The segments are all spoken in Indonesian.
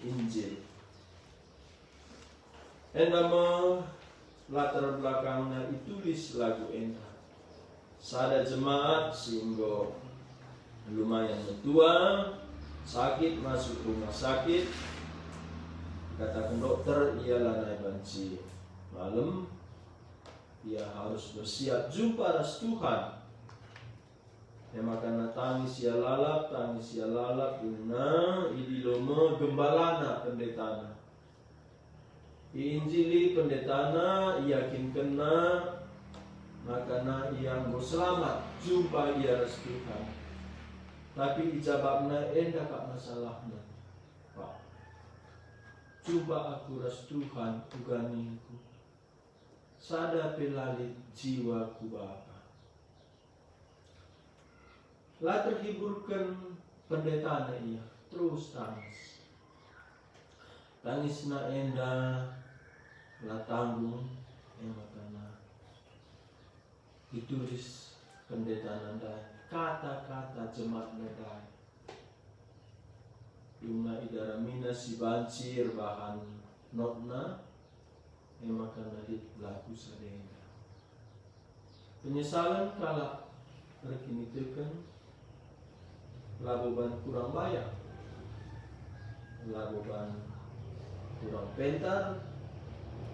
Injil. Nama latar belakangnya ditulis lagu enda. Sada jemaat sehingga lumayan tua, sakit masuk rumah sakit. Katakan dokter ialah naik banci malam. Ia harus bersiap jumpa ras Tuhan. Ya makanya tangis ya lalap guna idi loma gembalana pendetana. Injili pendetana yakin kena makana ia mau selamat jumpa ia ras Tuhan. Tapi ijababna enda kak masalahnya. Pak, coba aku ras Tuhan uganiku. Sada pelali jiwaku Bapa. Lah terhiburkan pendetana ia terus tangis. Tangisna enda lah tanggung makana ditulis pendetana dan kata-kata jemaat nedai. Yuna idaramina si bancir bahan notna makana lagu sadenda. Penyesalan kala rekini tekan laboban kurang bayar, laboban kurang pentar,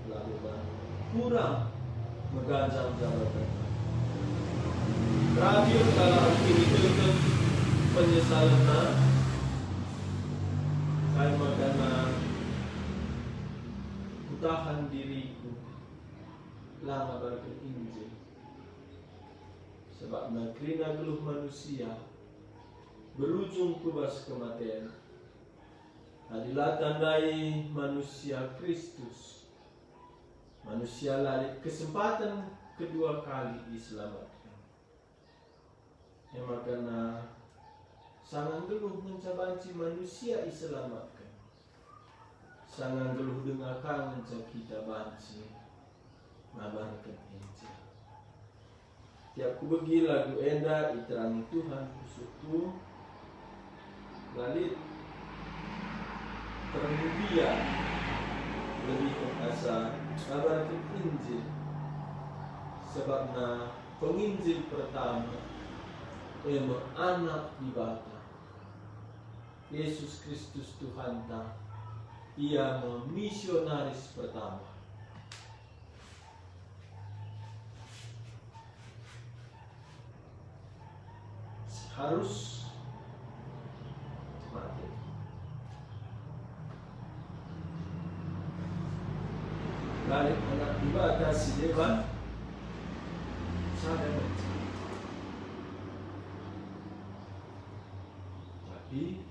laboban kurang mengganjang jabatan. Terakhir kalau rekini tekan penyesalan saya makana tahan diriku lama barakan Injil sebab nakrina geluh manusia berujung kubas kematian. Adalah tandai manusia Kristus, manusia lalit kesempatan kedua kali diselamatkan. Ya makana sangat geluh mencabanci manusia diselamatkan. Sangat geluh dengarkan kita banci ngabarkan Injil. Tiap ku bagi lagu enda iterangi Tuhan kusuku lalit termudia lebih asa ngabarkan Injil sebabna penginjil pertama anak di bata Yesus Kristus Tuhan ta, Ia memisionaris pertama. Harus mati. Lalu anak ibadah si dewan sadar baca. Tapi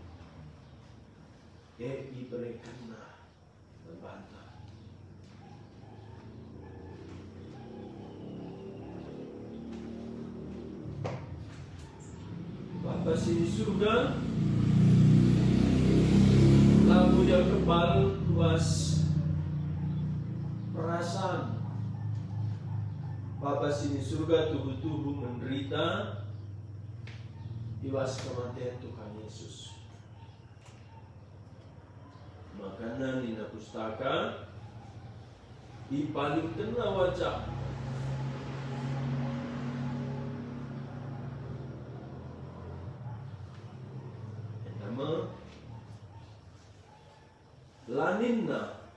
mereka membantah. Bapa di surga, lalu yang kebal luas perasaan. Bapa di surga tubuh-tubuh menderita iwas kematian Tuhan Yesus. Makanan di pustaka di paling kena wajah nama Laninna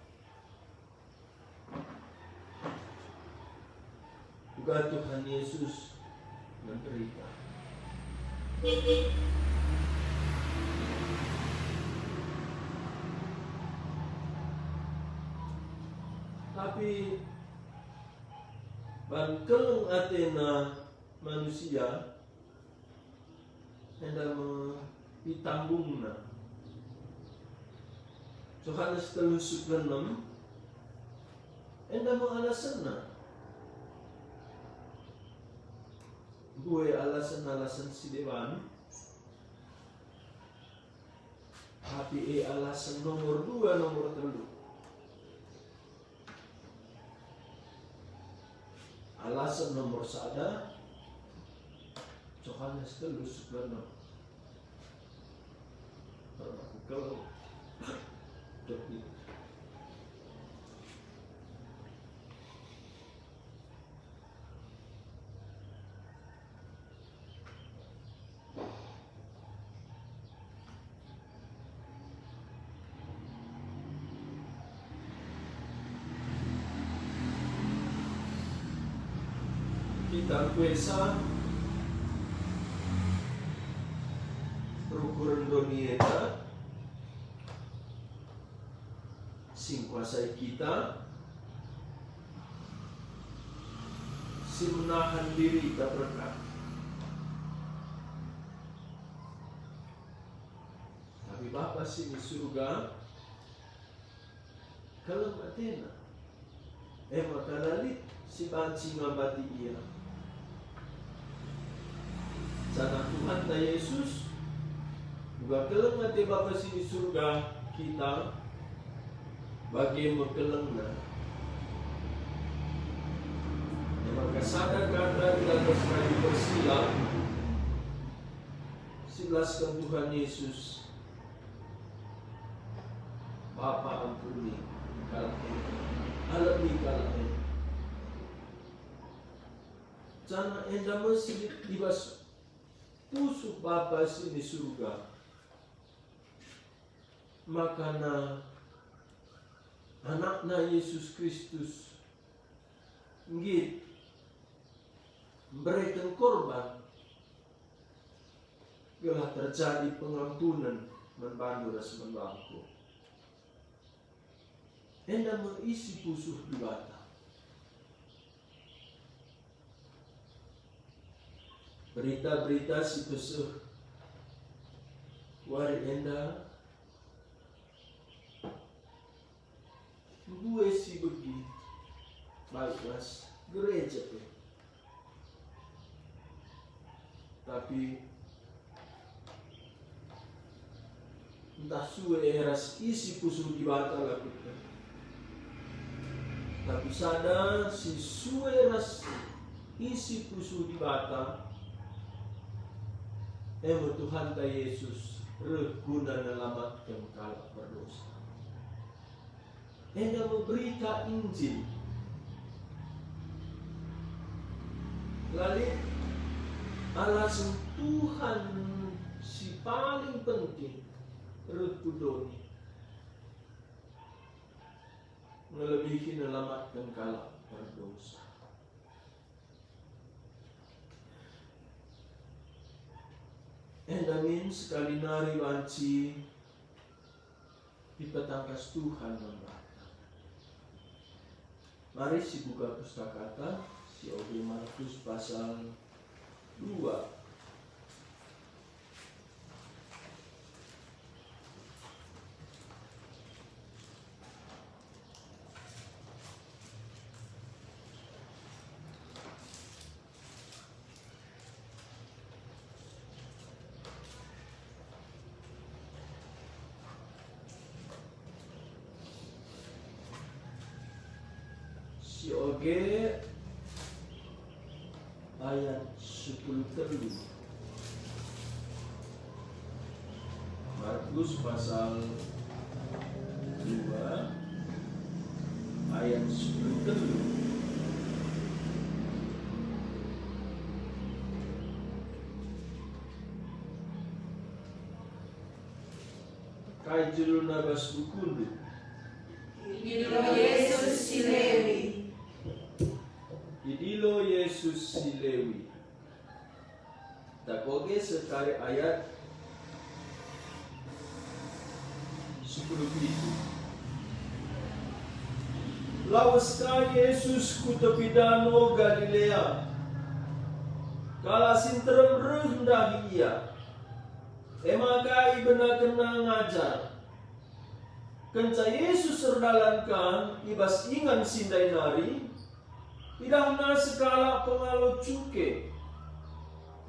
juga Tuhan Yesus menderita. Tapi bangkeleng Athena manusia hendak ditanggungna. Yohanes 3:6 hendak mengalasana. Gue alasan-alasan si dewan, tapi alasan nomor 2 nomor 3. Alasan nomor 1 Yohanes 3:6 kalau kita kuasa rukuran donieta sing kuasai kita, si menahan diri tak berkat. Tapi Bapa si di surga kalau Athena maka lalit si banci ngabati ia. Sana Tuhan ta Yesus juga keleng mati Bapa si di surga kita bagi mekelengna. Maka sadar kata dalam sekali bersilah silaskan Tuhan Yesus. Bapa ampuni kalau alami kalau jangan enda mesti dibas pusuk Bapa sini surga. Makana anaknya Yesus Kristus nggit berikan korban telah terjadi pengampunan membantu ras membangku. Enda mengisi pusuk di bata. Berita-berita si pesuh wari enda gue si begi baiklas gereja tuh. Tapi entah suwe eras isi pusuk di bata lakukan. Tapi sada si suwe eras isi pusuk di bata Tuhan ta Yesus reguna nelamatkan kalau berdosa. Enda memberita Injil. Lalu alasan Tuhan si paling penting reh kudoni ngelebihi nelamatkan kalak berdosa. Endamin sekali nari wanci dipetangkas Tuhan membata. Mari si buka pustakata si Obe Markus pasal 2. Si Oge ayat 10 telu. Markus pasal 2 ayat 10 telu. Kai julu nabas bukundu. Idilo Yesus si Lewi. Idilo Yesus si Lewi. Takoge sekali ayat 10 itu. Lawaska Yesus ku tepi danau Galilea. Kala sinterem rendah ia. Emaka ibena kena ngajar. Kenca Yesus serdalankan ibas ingan sindai nari. Tidakna sekala pengalo cuke.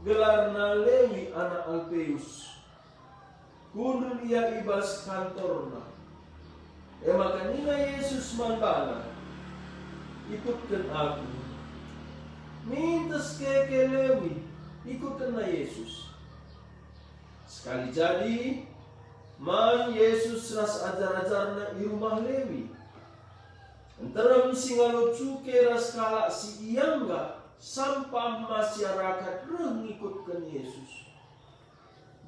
Gelarna Lewi anak Alpeus. Kundul ia ibas kantorna. Maka nina Yesus mandana. Ikutkan aku. Mintas ke Lewi. Ikutkan na Yesus. Sekali jadi man Yesus ras ajar-ajarna i rumah Lewi. Enterem singalo cuke ras kalak si iyangga sampah masyarakat ngikutkan Yesus.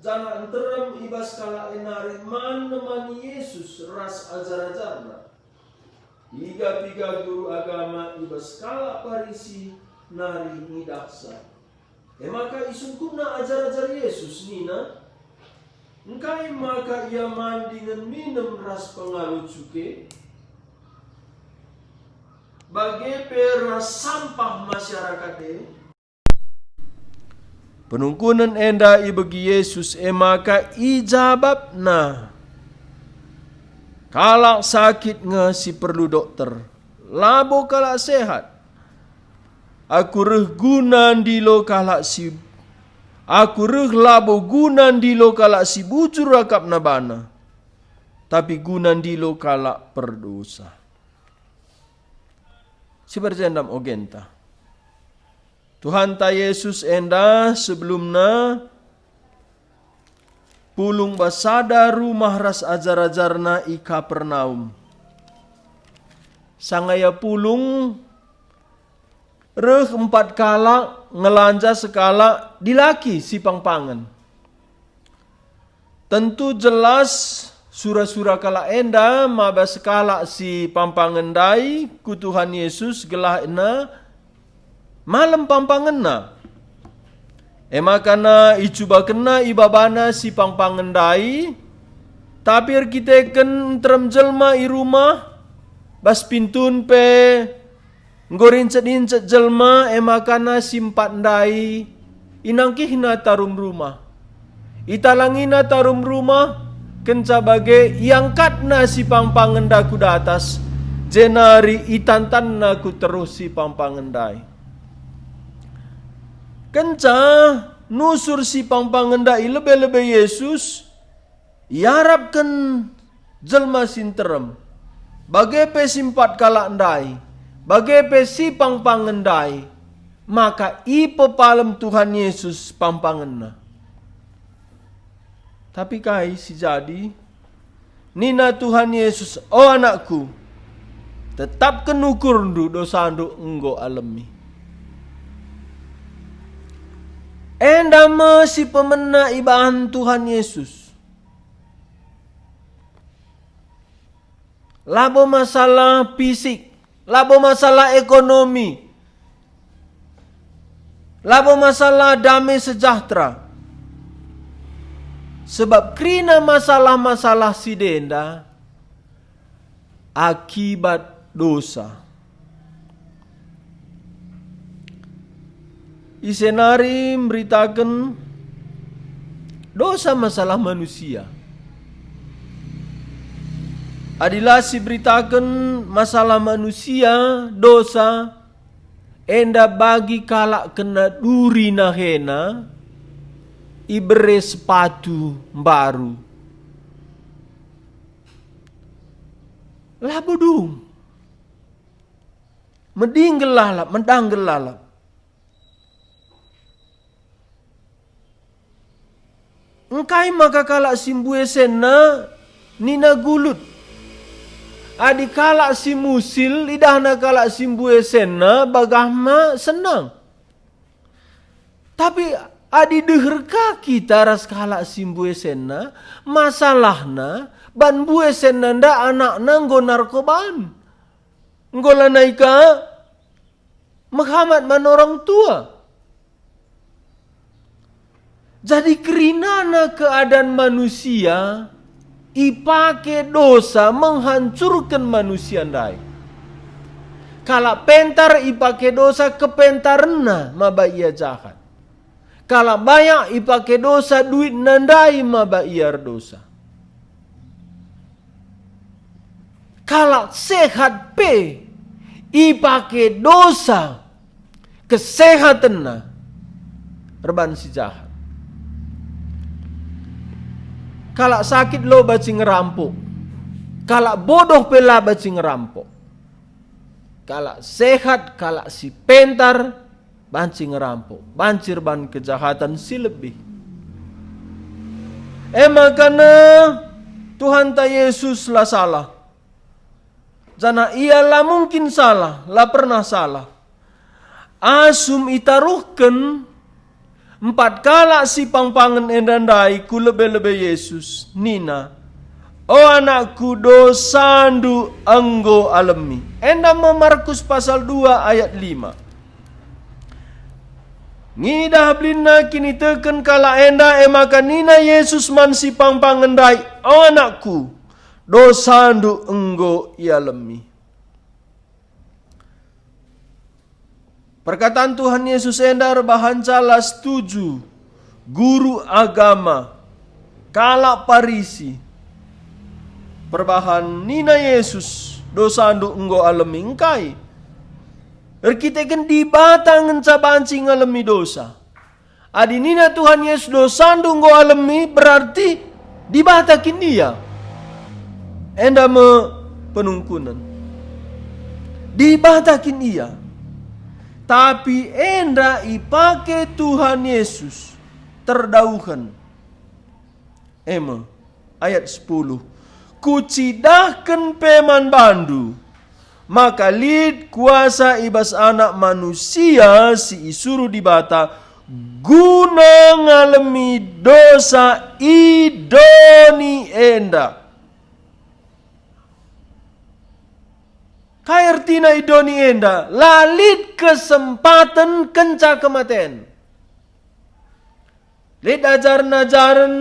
Jangan enterem ibas kalak enari man nemani Yesus ras ajar-ajarna. Tiga guru agama ibas kalak Parisi nari ngidaksa. Maka isungkuna ajar-ajar Yesus nina. Engkai maka ia mandi dengan minum ras pengalu cuke. Bagi peras sampah masyarakat ini. Penungkunan enda bagi Yesus maka ijababna. Kalak sakit nge si perlu dokter. Labo kalak sehat. Aku reh gunan di lo kalak si. Aku reh labo gunan di lo kalak si bujur rakap nabana. Tapi gunan di lo kalak perdosa. Si berjendam ogenta. Tuhan ta Yesus enda sebelumna pulung basada rumah ras ajar-ajarna i Kapernaum. Sangaya pulung reh 4 kala ngelanja sekala dilaki si pangpangan. Tentu jelas surah-surah kala enda maba sekala si pampangan dai ku Tuhan Yesus gelah ena malam pampangan na. Makana icuba kena ibabana si pangpangan dai tapi kita ken terem jelma i rumah bas pintun pe ngorincet-incet jelma makana simpat dai inangkihna tarum rumah. Italangina tarum rumah kenca bage iangkatna si pampangan daku da atas jenari itantanna ku terus si pampangan dai. Kenca nusur si pampangan dai lebe-lebe Yesus iarapkan jelma sinterem bage pe simpat kalak dai bage pe si pampangan dai maka ipepalem Tuhan Yesus pampanganna. Tapi kai si jadi nina Tuhan Yesus oh anakku tetap kenukur ndu dosa ndu enggo alemi. Endama si pemena ibahan Tuhan Yesus. labo masalah fisik, labo masalah ekonomi, labo masalah damai sejahtera. Sebab kerana masalah-masalah sidenda akibat dosa. Isenari memberitakan dosa masalah manusia. Adilah si beritakan masalah manusia dosa enda bagi kalak kena duri nahena ibere sepatu baru. Lah bodung. Mending gelalap, mendang gelalap. Engkai maka kalak simbue sena nina gulut. Adi kalak si musil idahna kalak simbue sena bagahma senang. Tapi adi deherka kita ras kalak simbue sena masalahna ban bue sena nda anakna nggo narkoban. Nggo lanaika Muhammad man orang tua. Jadi kerinana keadaan manusia ipake dosa menghancurkan manusia ndai. Kalau pentar ipake dosa kepentarna maba ia jahat. Kalau banyak ipake dosa duit nandai maba ia dosa. Kalau sehat pe ipake dosa kesehatanna reban si jahat. Kalau sakit lo baci ngerampok. Kalau bodoh pela baci ngerampok. Kalau sehat, kalau si pentar banci ngerampok. Bancir ban kejahatan si lebih. Makanya Tuhan ta Yesus lah salah. Jana ialah mungkin salah, lah pernah salah. Asum itaruhkan 4 kala si pangpangan endandai ku lebe-lebe Yesus. Nina, oh anakku dosandu enggo alami. Endama Markus pasal 2 ayat 5. Ngidah blina kini teken kala enda maka nina Yesus man si pangpangan dai. Oh anakku dosandu enggo ialami. Perkataan Tuhan Yesus endar bahancala setuju guru agama kala parisi perbahan nina Yesus dosandu enggo alami engkai erkiteken di batang encabanci ngalami dosa adi nina Tuhan Yesus dosandu enggo alami berarti dibatakin dia enda me penungkunan dibatakin dia. Tapi enda ipake Tuhan Yesus terdauhan. Ayat 10. Kucidahkan peman bandu. Maka lid kuasa ibas anak manusia si isuru dibata. Guna ngalemi dosa idoni enda. Kairtina idoni enda, lalit kesempatan kenca kematian. Lid ajaran-ajaran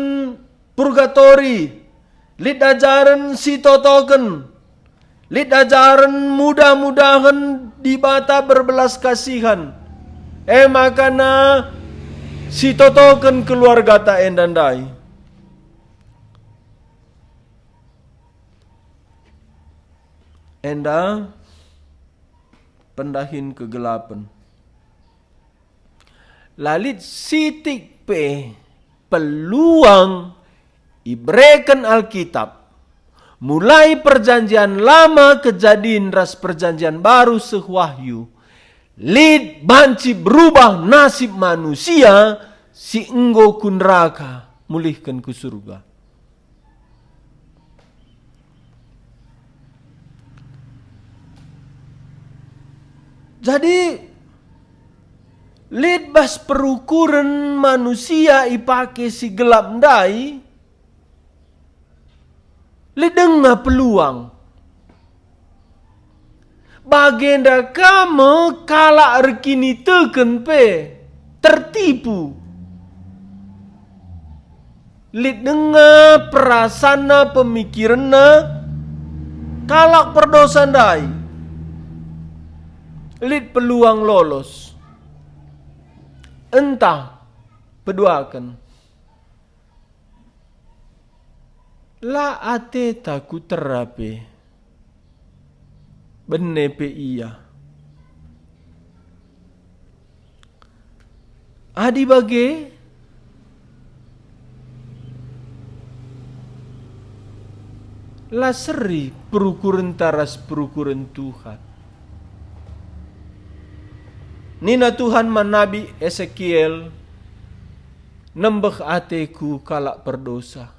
purgatori, lid ajaran sitotoken, lid ajaran mudah-mudahan dibata berbelas kasihan. Makana sitotoken keluarga ta endandai. Enda pendahin kegelapan. Lalit sitik pe peluang ibrekan Alkitab. Mulai perjanjian lama kejadian ras perjanjian baru sewahyu. Lid banci berubah nasib manusia si enggo kunraka mulihkan ke surga. Jadi lidbas perukuran manusia ipake si gelap ndai lidengna peluang Bagenda kamu kalak rekini teken pe tertipu. Lid dengar perasana pemikiranna kalak perdosa dai. Lid peluang lolos. Entah peduakan. La ate taku terape. Bene pe iya. Adi bage la seri perukuran taras perukuran Tuhan. Nina Tuhan manabi Ezekiel nembeh ateku kalak berdosa.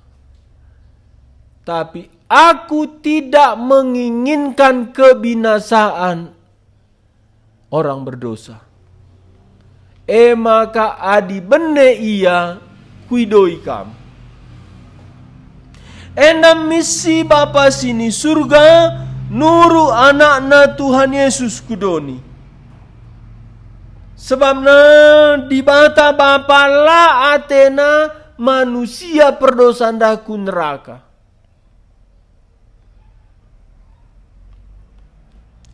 Tapi aku tidak menginginkan kebinasaan orang berdosa. Maka adi bene iya kuidoi kam. Endam misi Bapa sini surga nuru anakna Tuhan Yesus kudoni. Sebabna di bata Bapa la atena manusia perdosa daku neraka.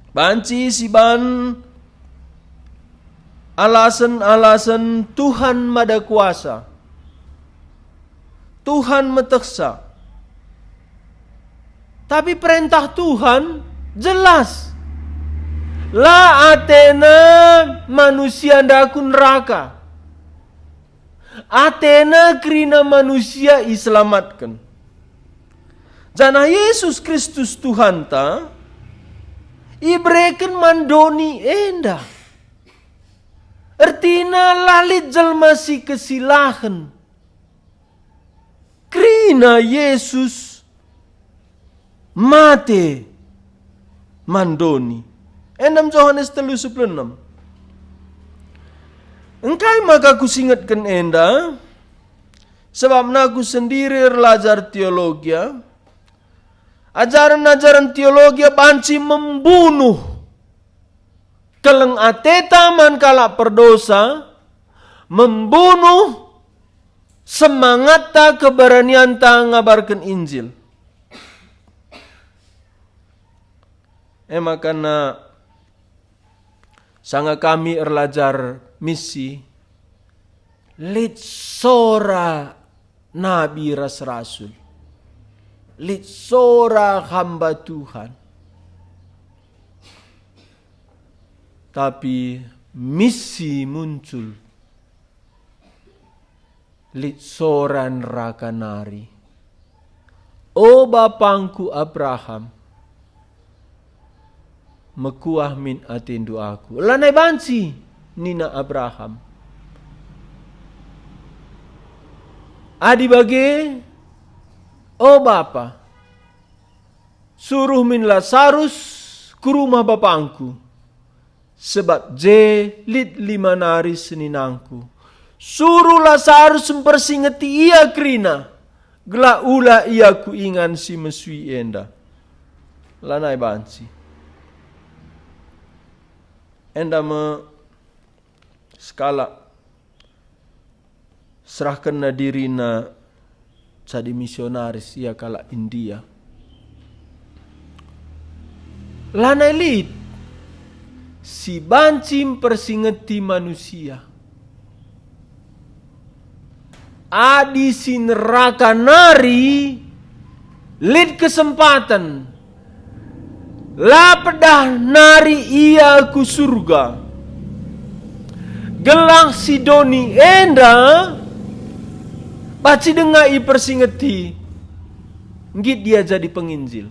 Banci siban alasan-alasan Tuhan mada kuasa. Tuhan meteksa. Tapi perintah Tuhan jelas. La atena manusia daku neraka. Atena kerina manusia iselamatkan. Jana Yesus Kristus Tuhan ta ibreken mandoni enda. Ertina lalit jelmasi kesilahan. Krina Yesus mate mandoni. Endam Yohanes 3:16. Engkai maka kusingatkan enda. Sebab aku sendiri belajar teologi. Ajaran-ajaran teologi banci membunuh. Keleng ateta man kalak perdosa. Membunuh semangat ta keberanian ta ngabarkan Injil. Makana sanga kami erlajar misi lit sora nabi ras rasul. Lit sora hamba Tuhan. Tapi misi muncul. Lit sora neraka nari. O bapangku Abraham. Mekuah min atindu aku. Lanai banci nina Abraham. Adi bage. Oh Bapa, suruh min Lazarus ke rumah bapangku, sebab je lit 5 nari seninangku. Suruh Lazarus mempersingeti ia krina, gela ula ia ku ingan si mesui enda. Lanai banci. Enda me skala serahkan na dirina jadi misionaris ia kala India. Lanai lit si bancim persingeti manusia. Adi si neraka nari lit kesempatan. La pedah nari ia ku surga. Gelang si doni enda baci dengar i persingeti. Ngit dia jadi penginjil.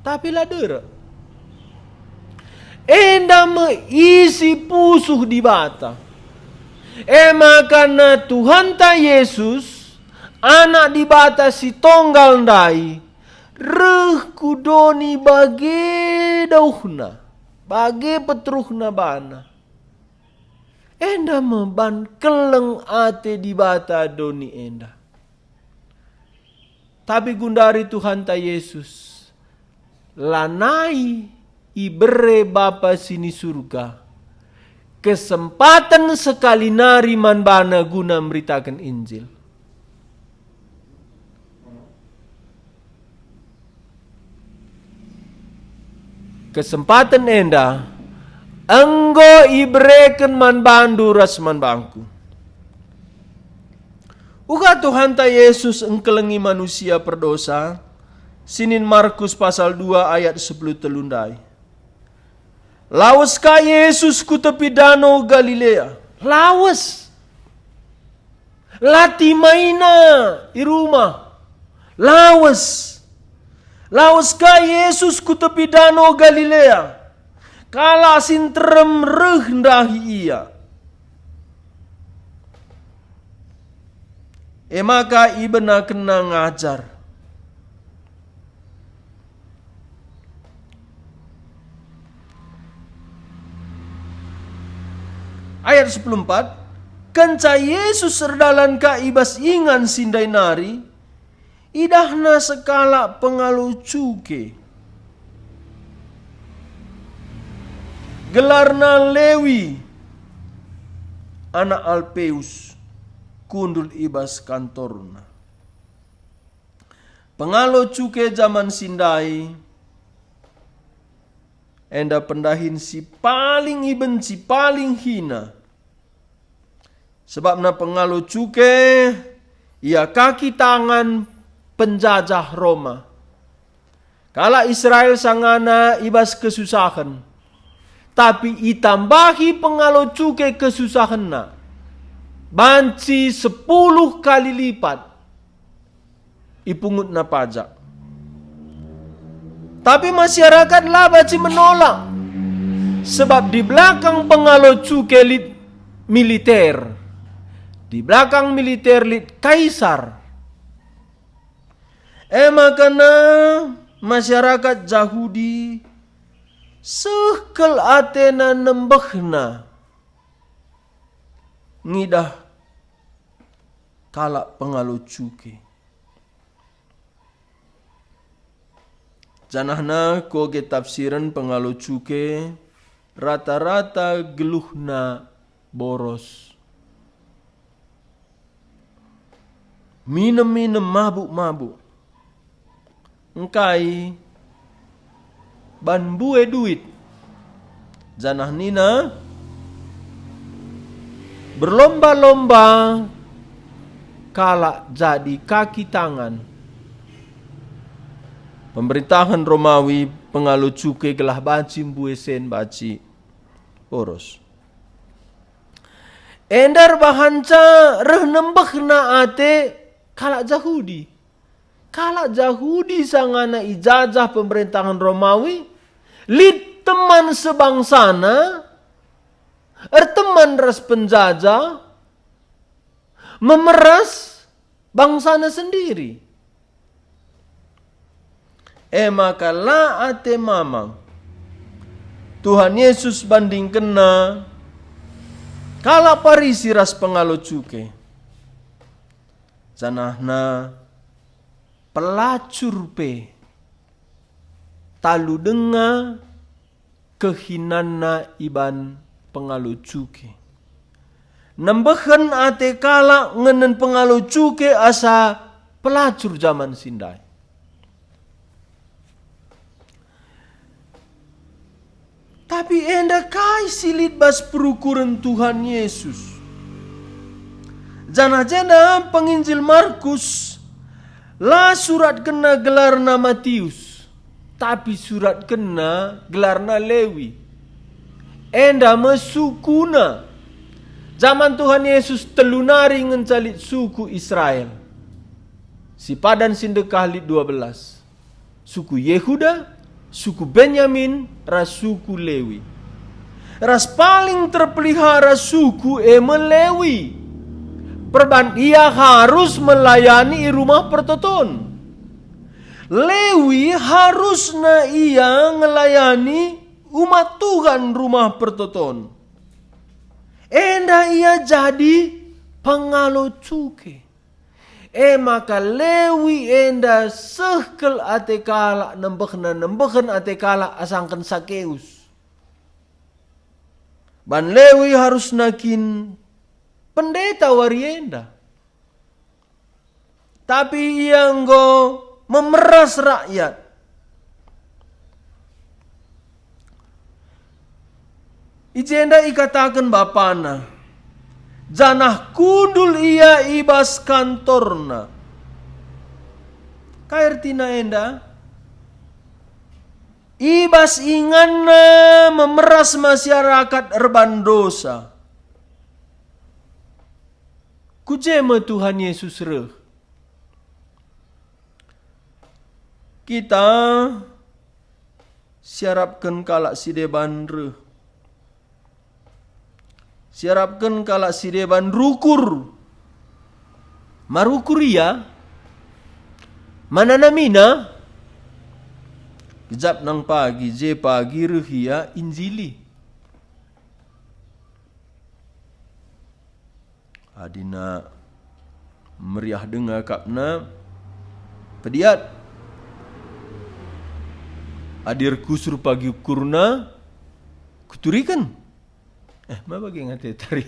Tapi lah dera. Enda meisi pusuh di bata. Makana Tuhan ta Yesus anak di bata si tonggal ndai. Reh kudoni bage dauhna. Bage petruhna bana. Enda memban keleng ate di bata doni enda. Tapi gundari Tuhan ta Yesus lanai ibere Bapa sini surga kesempatan sekali nari manbana guna memberitakan Injil. Kesempatan enda enggo ibereken manbandu ras manbangku. Uga Tuhan ta Yesus engkelengi manusia perdosa. Sinin Markus pasal 2 ayat 10 telundai. Lawas ka Yesus ku tepi danau Galilea. Lawas. Lati maina i rumah. Lawas. Lawas ka Yesus ku tepi danau Galilea. Kala sinterem rendahi ia. Maka ibena kena ngajar. Ayat 14. Kenca Yesus serdalan ka ibas ingan sindai nari. Idahna sekala pengalucuke. Gelarna Lewi. Anak Alpeus. Kundul ibas kantorna. Pengalucuke zaman sindai. Enda pendahin si paling iben si paling hina. Sebab na pengalucuke ia kaki tangan penjajah Roma. Kala Israel sangana ibas kesusahan. Tapi itambahi pengalucuke kesusahan na. Banci 10 kali lipat. Ipungut na pajak. Tapi masyarakat lah baci menolak. Sebab di belakang pengalucuke militer. Di belakang militer kaisar. Makana masyarakat Yahudi sekel atena nembehna ngidah kalak pengalucuke. Janahna koge tafsiran pengalucuke rata-rata geluhna boros. Minum-minum mabuk-mabuk. Engkai ban bue duit. Janah nina berlomba-lomba kalak jadi kaki tangan. Pemerintahan Romawi pengalucuke gelah baci bue sen baci boros. Endar bahanca reh nembehna ate kalak Yahudi. Kalak Yahudi sangana ijazah pemerintahan Romawi, lid teman sebangsana, teman ras penjajah, memeras bangsana sendiri. Maka la ate mamang. Tuhan Yesus banding kena kala parisi ras pengalucuke. Janahna pelacur pe talu denga kehinana iban pengalucuke. Nembehen ate kala ngenen pengalucuke asa pelacur zaman sindai. Tapi enda kai silit bas perukuran Tuhan Yesus. Jana-jana penginjil Markus lah surat kena gelarna Matius, tapi surat kena gelarna Lewi. Enda mesukuna. Zaman Tuhan Yesus telunari ngencalit suku Israel. Si padan sindekah lit 12. Suku Yehuda, suku Benyamin, ras suku Lewi. Ras paling terpelihara suku Lewi. Perban ia harus melayani rumah pertoton. Lewi harusnya ia melayani umat Tuhan rumah pertoton. Enda ia jadi pengalucuke. maka Lewi enda sehkel ate kala nembeken ate kala asangkan Sakeus. Ban Lewi harus nakin pendeta warienda. Tapi yang go memeras rakyat. Ijenda ikatakan bapana, janah kudul ia ibas kantorna. Kairtina enda, ibas inganna memeras masyarakat erban dosa. Kujema Tuhan Yesus reh. Kita siarapkan kalak sideban reh. Siarapkan kalak sideban rukur. Marukur ya. Mana namina? Kejap nang pagi, je pagi rehia injili. Adina meriah dengar kapna pediat. Adir kusur pagi kurna kuturikan. Ma bagi ngate tari.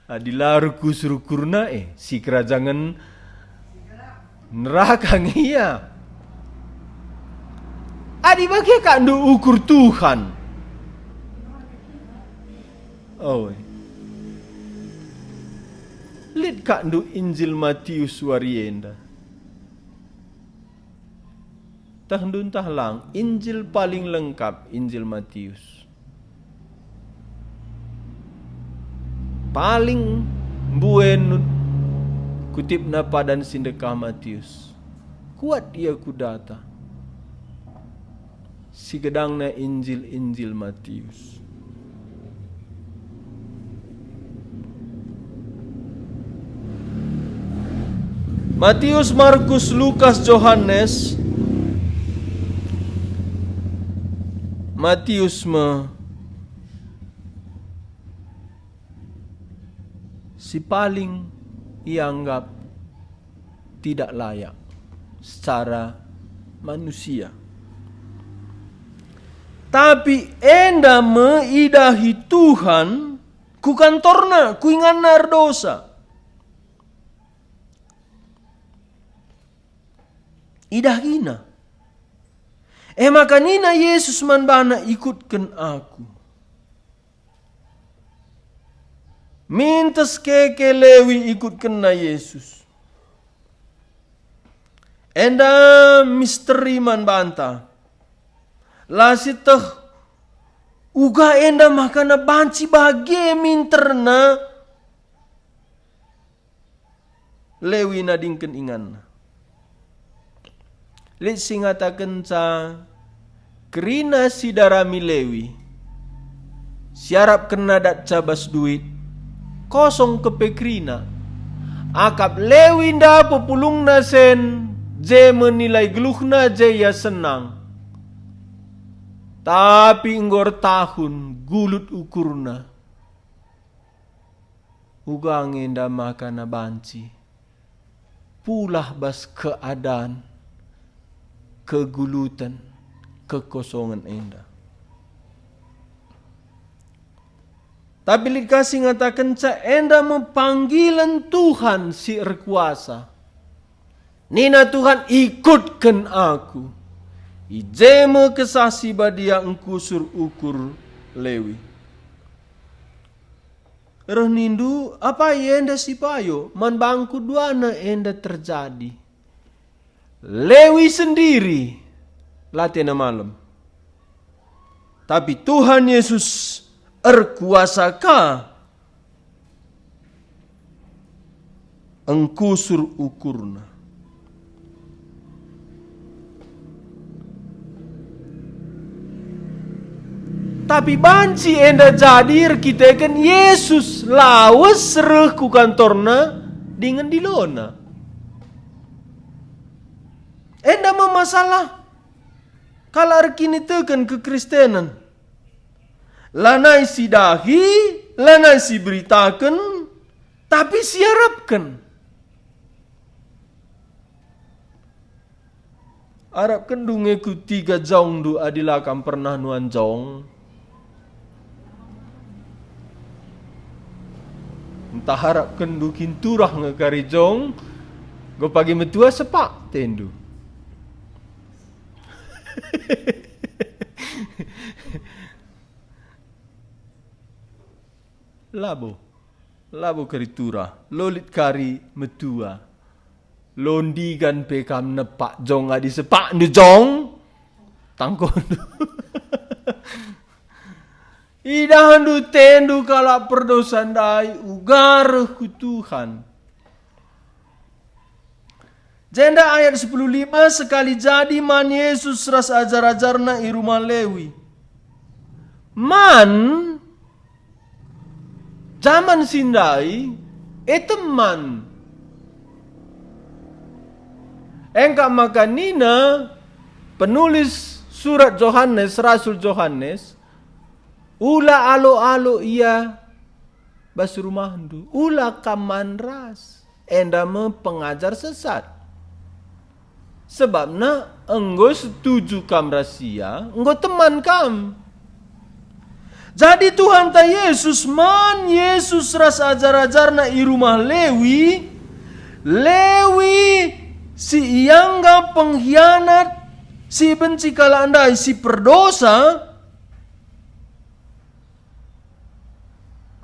Adilar kusur kurna si kerajangan neraka ngia. Adi bagi kandu ukur Tuhan. Oh. Lid kandu Injil Matius warienda. Tahdun tahlang Injil paling lengkap Injil Matius. Paling buen kutip napa dan sindekah Matius. Kuat ia kudata. Si gedangna Injil Matius. Matius, Markus, Lukas, Yohanes. Matius si paling ianggap tidak layak secara manusia. Tapi enda meidahi Tuhan ku kantorna, ku inganar dosa. Idahina. Maka nina Yesus manbana ikutkan aku. Mintas keke Lewi ikut kena Yesus. Enda misteri man banta. Lasitah uga enda makana banci bahagia minterna. Lewi nadingken ingan. Lit singataken sa kerina sidarami Lewi. Siarap kena dat cabas duit. Kosong kepekrina. Akap Lewi nda populung na sen. Je menilai geluhna je ya senang. Tapi nggor tahun gulut ukurna. Ugang enda makana banci. Pulah bas keadaan. Kegulutan. Kekosongan enda. Tapi dikasih ngatakan enda mempanggilan Tuhan si erkuasa. Nina Tuhan ikutkan aku. Ijeme kesasi badia engkusur ukur Lewi. Roh nindu apa enda si payo man bangku duana enda terjadi. Lewi sendiri latihan malam. Tapi Tuhan Yesus erkuasakah engkusur ukurna. Tapi banci enda jadir kita kan Yesus lawas sereh ku kantorna dengan dilona. Enda memasalah kalau arkini tekan kekristenan. Lanai sidahi, lanai si beritakan, tapi siarapkan. Arab kendung ngeku 3 jong du adila kam pernah nuan jong. Entah harap kendu kinturah ngekari jong. Go pagi metua sepak tendu. Labo kari turah. Lolit kari metua. Londigan pekam nepak jong adi sepak ndu jong. Tangkon du. Idahan du tendu kalak perdosan dai ugar ku Tuhan. Jenda ayat 10:5 sekali jadi man Yesus ras ajar-ajarna i rumah Lewi. Man zaman sindai teman. Engkak makanina penulis surat Yohanes, Rasul Yohanes, ula alo-alo ia bas rumah ndu, ula kaman ras, endame pengajar sesat. Sebabna enggo setuju kam rahasia, enggo teman kam. Jadi Tuhan ta Yesus man Yesus ras ajar-ajarna i rumah Lewi. Lewi si iangga pengkhianat, si benci kala andai, si perdosa.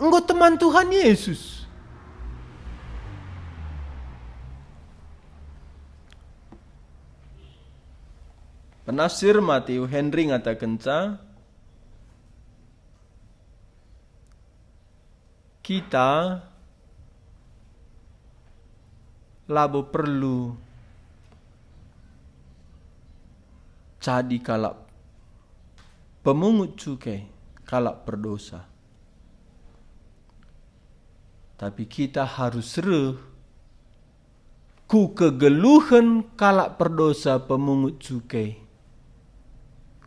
Enggo teman Tuhan Yesus. Penafsir Matthew Henry ngatakan kita labo perlu jadi kalak pemungut cukai, kalak berdosa. Tapi kita harus reh ku kegeluhan kalak berdosa pemungut cukai.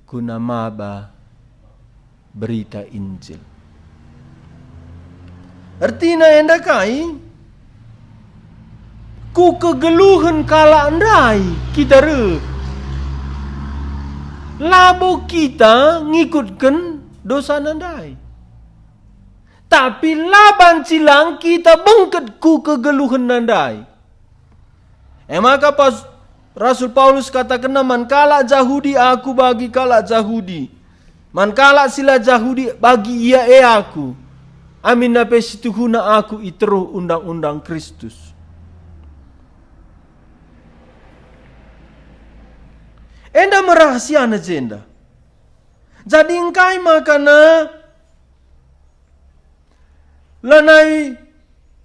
Guna maba berita Injil. Artinya endakai ku kegeluhan kalak andai kita re. Labo kita ngikutkan dosa andai. Tapi laban cilang kita bengket ku kegeluhan andai. Maka pas Rasul Paulus katakan man kala Jahudi aku bagi kala Jahudi. Man kala sila Jahudi bagi ia aku. Amin nape situhuna aku iteruh undang-undang Kristus. Enda merahasian agenda. Jadi engkai makana lanai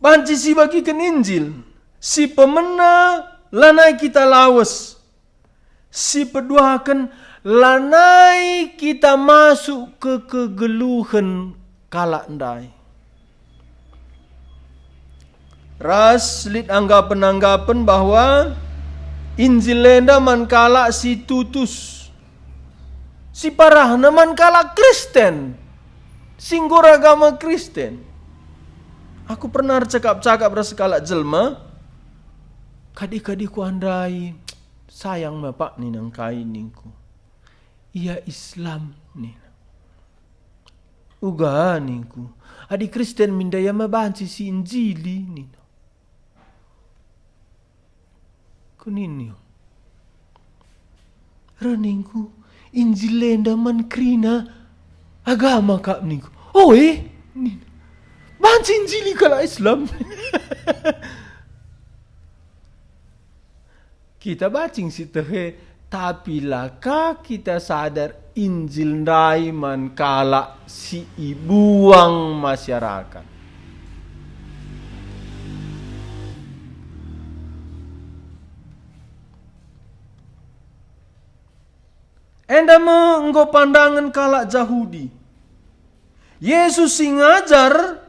banci si bagikan Injil. Si pemena lanai kita lawas. Si peduakan lanai kita masuk ke kegeluhan kalak ndai. Ras lit anggapan bahwa Injil lenda man kalak si tutus. Si parahna man kalak Kristen. Singgor agama Kristen. Aku pernah cakap-cakap bersekala jelma. Kadi-kadiku andai sayang bapak ni nang kain ningku. Ia Islam ni. Uga ningku. Adi Kristen mindaya mabanci si Injili ni. Kuninyo. Raningku Injil lenda man krina agama kak ningku. Oh ni. Banci Injili kala Islam. Kita bacing si tehe, tapi laka kita sadar Injil ndai man kala si ibuang masyarakat. Enda enggo pandangan kala Jahudi. Yesus sing ngajar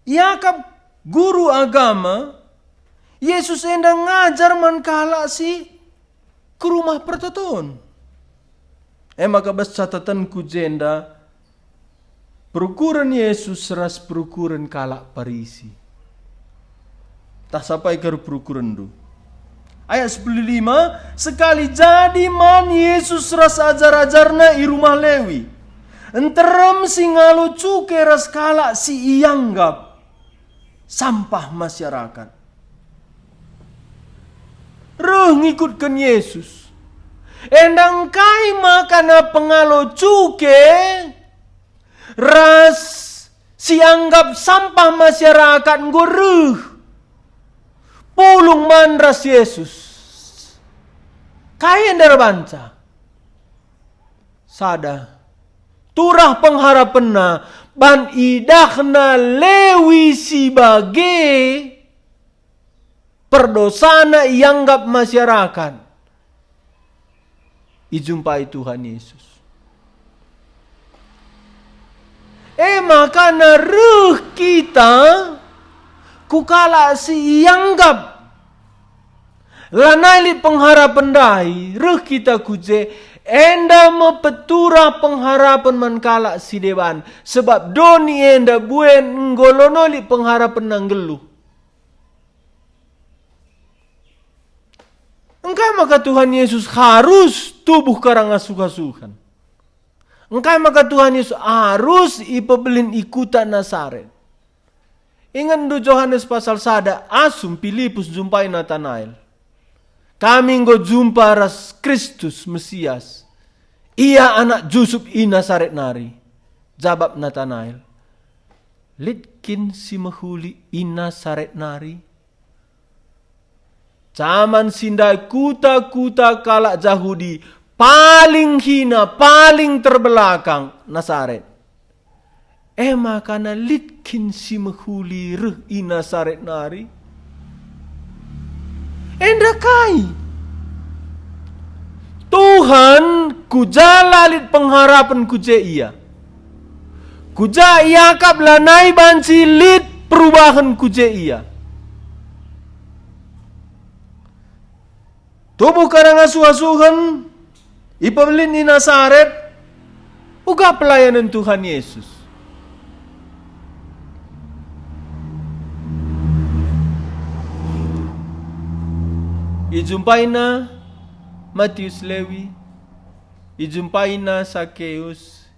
Yakab guru agama. Yesus enda ngajar man kala si ke rumah pertoton. Maka bas catatan ku jenda perukuran Yesus ras perukuran kala Parisi. Tak sampai ke perukuran du. Ayat 15, sekali jadi man Yesus ras ajar-ajarna i rumah Lewi. Enterem singalo cuke ras kala si ianggap sampah masyarakat. Reh ngikutkan Yesus. Endang kai makana pengalo cuke ras si anggap sampah masyarakat ngoreh pulung man ras Yesus. Kai endar banca. Sada turah pengharapenna ban idahna Lewi sibage perdosana ianggap masyarakat. Ijumpai Tuhan Yesus. Makana reh kita kukala si ianggap lanai pengharapan dai reh kita kuje enda mepetura pengharapan mankala si dewan sebab doni enda buen ngolonoli pengharapan nanggeluh. Engkau maka Tuhan Yesus harus tubuh karang asuh-asuhan. Engkau maka Tuhan Yesus harus ipebelin ikutan Nasaret. Ingat do Yohanes pasal 1 asum Filipus jumpai Nathanael. Kami nggo jumpa ras Kristus Mesias. Ia anak Yusuf i Nasaret nari. Jawab Nathanael. Litkin si mahuli i Nasaret nari. Zaman sindai kuta-kuta kalak Yahudi paling hina, paling terbelakang Nasaret. Makana litkin si mahuli reh i Nasaret nari. Endakai Tuhan kujalalit pengharapan kuje ia. Kuja iakap lanai banci lit perubahan kuje ia. Tubuh karang asuh-asuhan ipabelin di Nasaret uga pelayanan Tuhan Yesus. Ijumpai na Matius Lewi, ijumpai na Sakeus,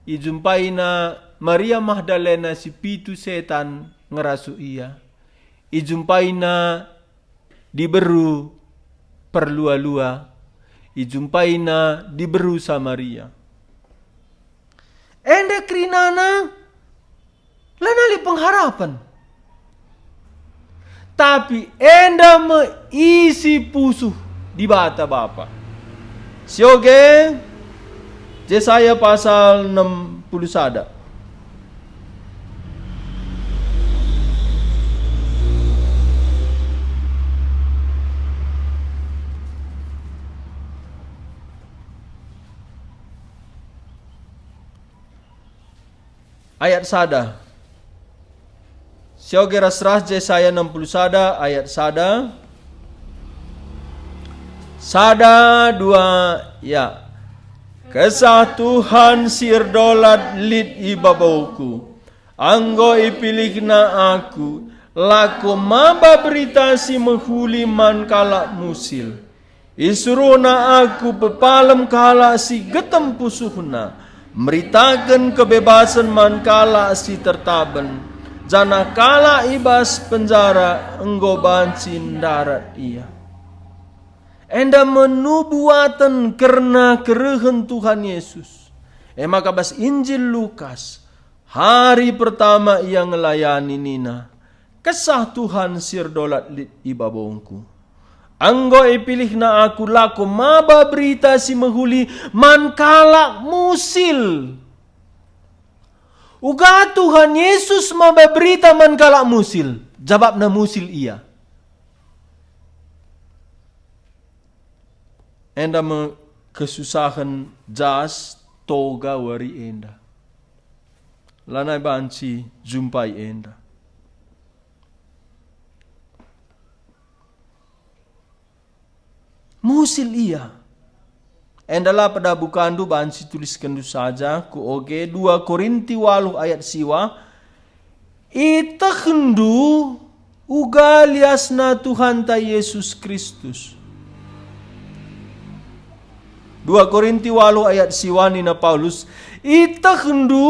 ijumpai na Maria Magdalena si pitu setan ngerasu ia, ijumpai na diberu perlua-lua, ijumpai na diberu Samaria. Enda krinana lanali pengharapan. Tapi enda meisi pusuh di bata Bapa. Sioge Yesaya pasal 61. Ayat sada. Sioge rasrah Yesaya 61 ayat sada. Sada dua ya. Kesah Tuhan sirdolat lit ibabauku. Anggo ipilihna aku. Laku maba berita si menghuli man kalak musil. Isuruhna aku pepalem kalak si getem pusuhna. Meritakan kebebasan man kalak si tertaben. Jana kala ibas penjara enggo bancin darat ia. Enda menubuatan karena kerehen Tuhan Yesus. Maka bas Injil Lukas. Hari pertama ia ngelayani nina. Kesah Tuhan sirdolat ibabongku. Anggo ipilihna aku laku maba berita si menghuli man kalak musil. Uga Tuhan Yesus maba berita man kalak musil. Jawabna musil ia. Enda kesusahan jas toga wari enda. Lanai banci jumpai enda. Musil ia. Endalah pada bukandu banci tuliskan du saja ku oge 2 Korinti 8 ayat siwa. Ita kendu uga liasna Tuhan ta Yesus Kristus. 2 Korinti 8 ayat siwani na Paulus, ita hendu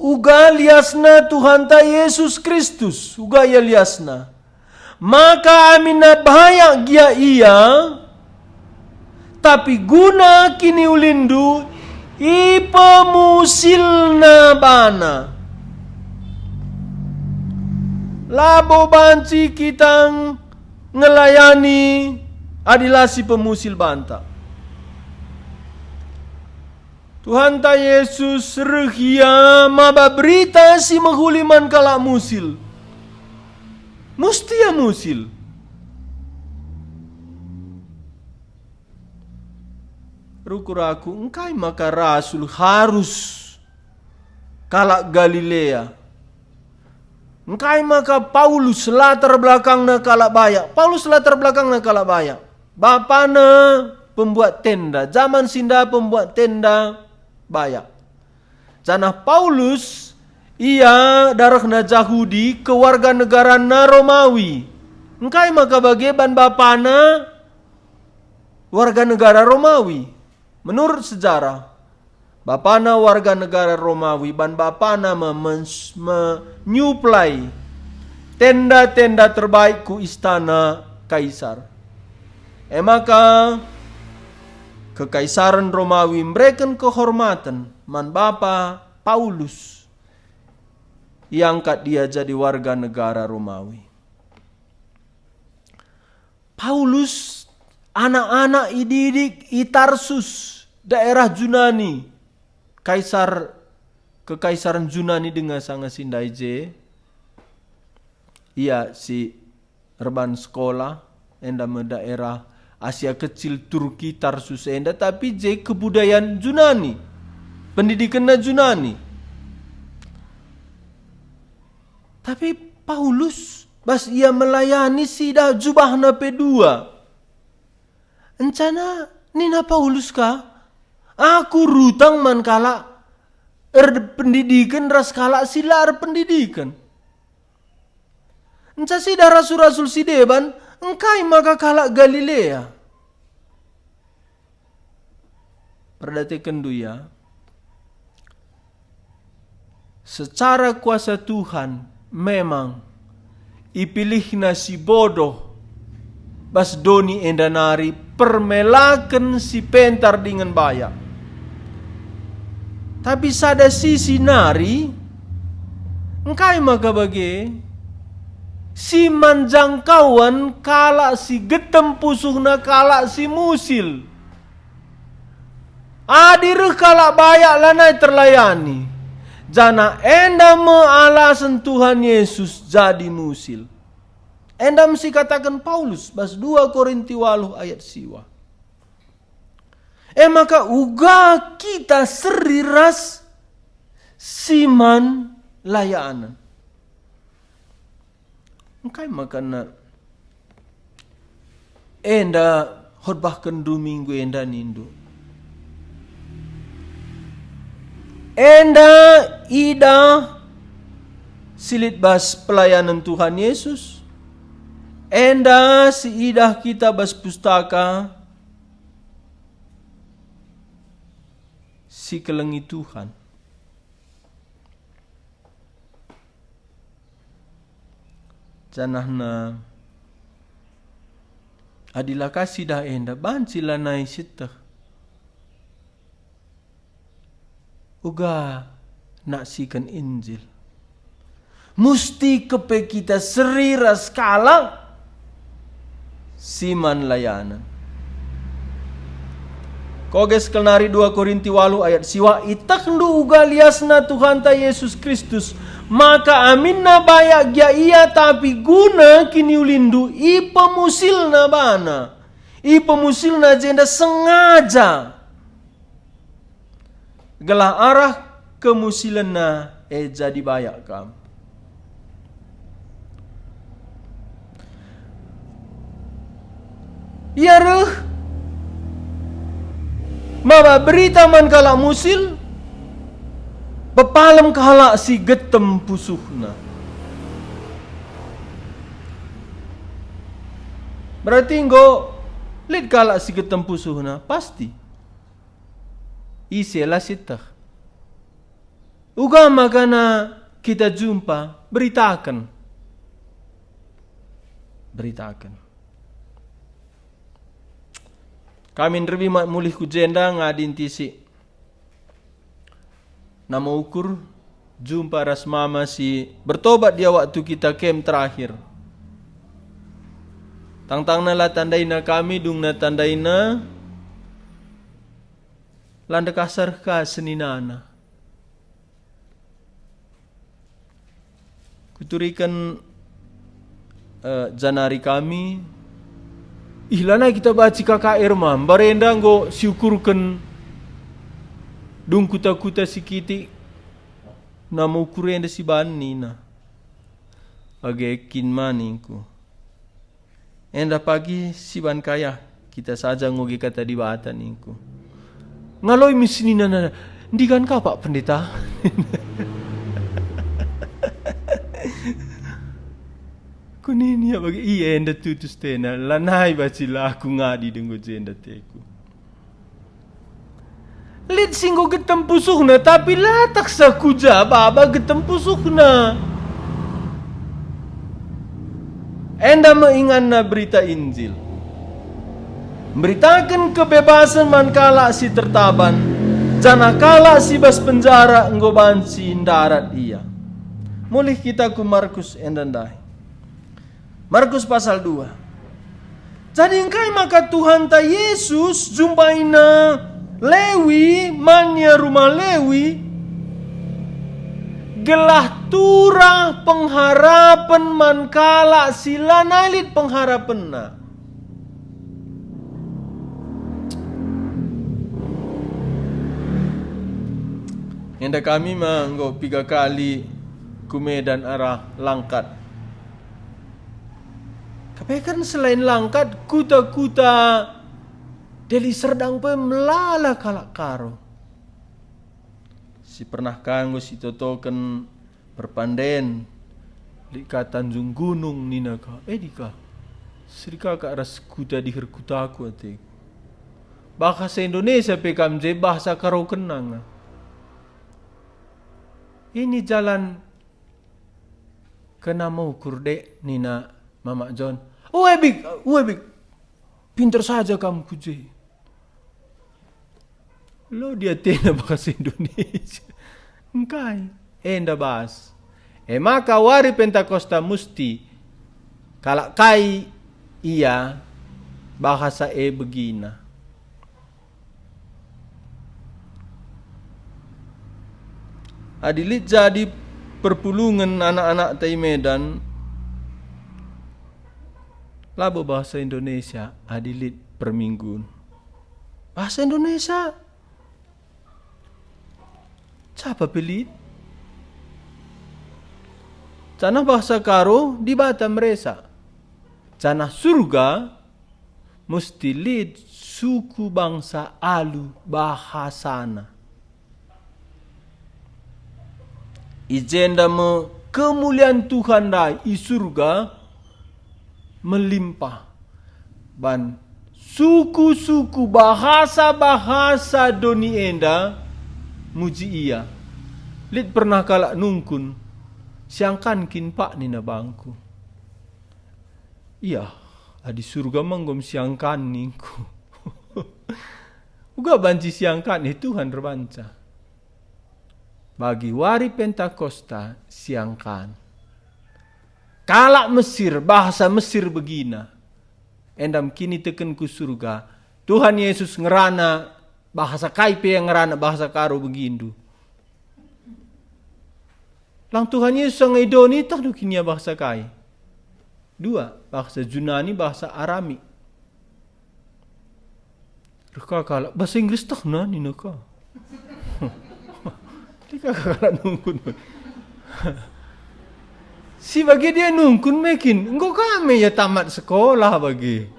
uga liasna Tuhan ta Yesus Kristus, uga ya liasna. Maka amina bahaya gia ia, tapi guna kini ulindu ipemusilna bana. Labo banci kitang ngelayani adalah si pemusil banta. Tuhan ta Yesus rehia maba berita si menghuliman kalak musil. Musti ya musil. Rukuraku engkai maka rasul harus kalak Galilea. Engkai maka Paulus latar belakangna kalak bayak. Paulus latar belakangna kalak bayak. Bapana pembuat tenda. Zaman sinda pembuat tenda bayak. Janah Paulus ia darahna Yahudi ke warga negara Romawi. Engkai maka bageban bapana warga negara Romawi. Menurut sejarah, bapana warga negara Romawi dan bapana menyuplai tenda-tenda terbaik ku istana kaisar. Maka kekaisaran Romawi memberikan kehormatan man bapa Paulus yang angkat dia jadi warga negara Romawi. Paulus anak-anak ididik Tarsus, daerah Yunani, kekaisaran Yunani dengan sangat sindaije. Ia si reban sekolah enda me daerah Asia kecil Turki Tarsus enda, tapi je kebudayaan Yunani, pendidikannya Yunani. Tapi Paulus bas ia melayani sidah jubahna P2. Encana nina Paulus ka? Aku rutang man kala pendidikan ras kala silar pendidikan. Enca sidah rasul-rasul sideban engkai maka kala Galilea. Perhatikan duya. Secara kuasa Tuhan memang ipilihna si bodoh bas doni endanari permelaken si pentar dengan bayak. Tapi sada sisi nari engkai maka bage si manjangkauan kala si getem pusuhna kala si musil. Adireh kala bayak lanai terlayani. Jana endam alasan Tuhan Yesus jadi musil. Endam si katakan Paulus bas 2 Korinti 8 ayat siwa. Maka uga kita seriras siman layanan. Engkai makana enda khotbah kendu minggu enda nindu. Enda ida silit bas pelayanan Tuhan Yesus. Enda si idah kita bas pustaka si kelengi Tuhan. Janahna adilah kasih dah enda bancila nai sitah. Uga nak sikan Injil. Musti kepe kita seriras kala siman layanan. Koges kelnari 2 Korinti 8 ayat siwa itakndu uga liasna Tuhan ta Yesus Kristus. Maka aminna bayak gia ia tapi guna kini ulindu ipa musilna bana. Ipa musilna jenda sengaja. Gelah arah kemusilanna jadi bayak kam. Ya reh maba berita man kala musil bepalam kala si getem pusuhna. Berarti engko lihat kalak si ketempusuhna pasti. Isilah sitah. Ugama kana kita jumpa, beritakan. Kami nerima mulih ku jenda ngadin tisi. Nama ukur jumpa ras mama si bertobat dia waktu kita kem terakhir. Tang-tangna la tandaina kami dung na tandaina landa kasar ka seninana. Kuturikan janari kami ihlana kita baci KKR mam barenda nggo syukurkan dung kuta-kuta sikiti nama ukurenda si banina agekin maningku enda pagi si ban kaya kita saja ngogi kata di batan ningku ngaloi misinina na ndikan ka Pak Pendeta. Kunini ya bagi iya enda tutus tena lanai bacila aku ngadi denggo jenda teku. Lid singgo getempusuhna tapi latak sakuja baba getempusuhna. Enda mengingatna berita Injil. Beritakan kebebasan mankala si tertaban. Jana kala si bas penjara nggoban si darat iya. Mulih kita ku Markus endandai. Markus pasal 2. Jadi engkai maka Tuhan ta Yesus jumpaina Lewi, manya rumah Lewi, gelah turah pengharapan mankala sila nalit pengharapanna. Enda kami manggo 3 kali ku Medan arah Langkat. Tapi kan selain Langkat, kuta-kuta Deli Serdang pun melala kalak karo. Si pernah kanggo si totoken perpanden lika Tanjung Gunung nina ka. Dika. Serika ka ras kuta di herkutaku ate. Bahasa Indonesia PKMJ bahasa karo kenang. Ini jalan kena mau kurde nina Mama John. Uebik, pintar saja kamu kuje. Lo dia tena bahasa Indonesia. Engkai, enda bahas. Maka wari Pentakosta musti kalak kai iya bahasa begina. Adilit jadi perpulungan anak-anak tai Medan. Labo bahasa Indonesia adilit per minggu. Bahasa Indonesia siapa pelit? Canah bahasa karo di Batam Resa. Canah surga mesti lid suku bangsa alu bahasana. Ijenda me kemuliaan Tuhan dai i surga melimpah ban suku-suku bahasa-bahasa doni enda muji iya. Lid pernah kalak nungkun siangkan kin pak nina bangku. Iya, adi surga manggom siangkan ningku. Uga banci siangkan itu Tuhan rebanca. Bagi wari Pentakosta siangkan. Kalak Mesir, bahasa Mesir begina. Endam kini teken ku surga. Tuhan Yesus ngerana bahasa kaipe yang ngerana bahasa karo begindu. Lang Tuhan Yesus ang idoni tak kini bahasa kai. 2, bahasa Yunani, bahasa Arami. Reka kalak bahasa Inggris tak na nina ka. Tika kalak nungkun. Si bagi dia nungkun mekin, engkau kami ya tamat sekolah bagi.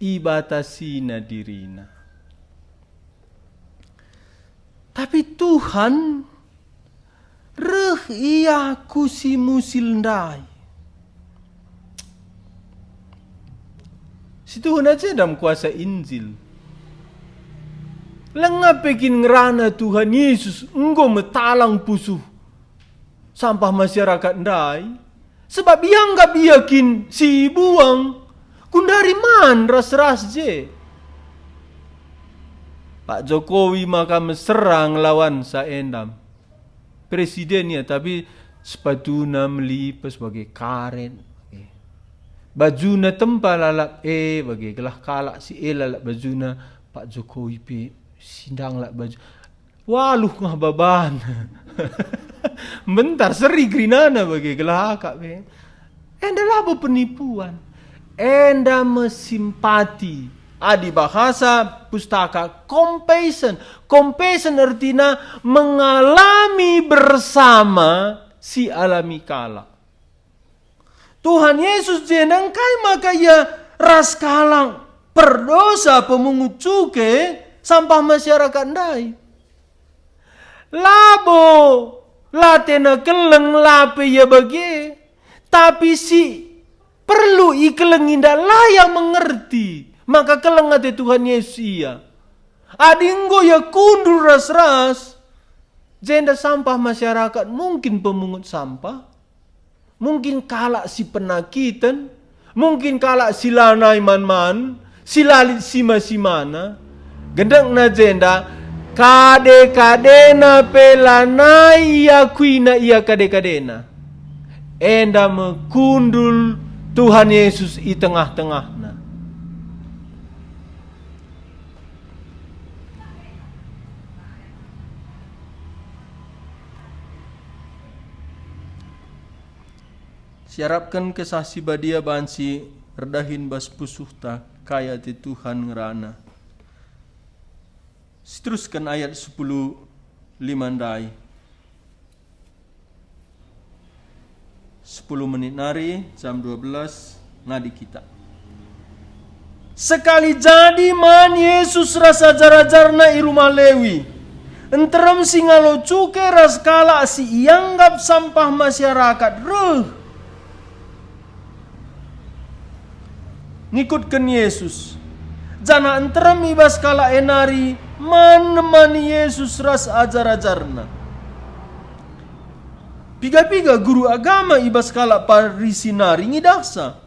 Ibatasina dirina. Tapi Tuhan iya kusi musil ndai. Situ aja dalam kuasa Injil. Lengah pekin ngerana Tuhan Yesus engkau metalang pusuh sampah masyarakat ndai. Sebab yang gak yakin si buang kundari man ras-ras je. Pak Jokowi maka meserang lawan Saendam. Presidennya tapi sepatuna melipes sebagai karen. Bajuna tempal lalak bagi kelah kalak si lalak bajuna Pak Jokowi pe sindang lak baju. Waluh ngah baban. Bentar seri grinana bagi kelah akak pe. Enda labo penipuan. Enda mesimpati. Adi bahasa pustaka compassion. Compassion artinya mengalami bersama si alami kala. Tuhan Yesus jenang kai maka ia ras kalang perdosa pemungut cukai sampah masyarakat ndai. Labo latena keleng lape ya bagi. Tapi si perlu ikeleng indah layak mengerti. Maka keleng ate Tuhan Yesus iya. Adinggo ya kundur ras-ras. Jenda sampah masyarakat mungkin pemungut sampah. Mungkin kalak si penakitan. Mungkin kalak si lanai man-man. Si lalit si masimana. Gendang na jenda. Kade-kadena pelanai ia kuina ia kade-kadena. Enda mekundul Tuhan Yesus i tengah-tengahna. Siarapkan kesasi badia bansi redahin bas pusuhta kaya ti Tuhan ngerana. Seteruskan ayat 10 limandai. 10 menit nari jam 12 ngadi kita. Sekali jadi man Yesus rasa jar-jarna i rumah Lewi. Enterem singalo cuke ras kala si ianggap sampah masyarakat reh. Ngikutkan Yesus. Jana enterem ibas kala enari menemani Yesus ras ajar-ajarna. Piga-piga guru agama ibas kala parisinari ngidaksa.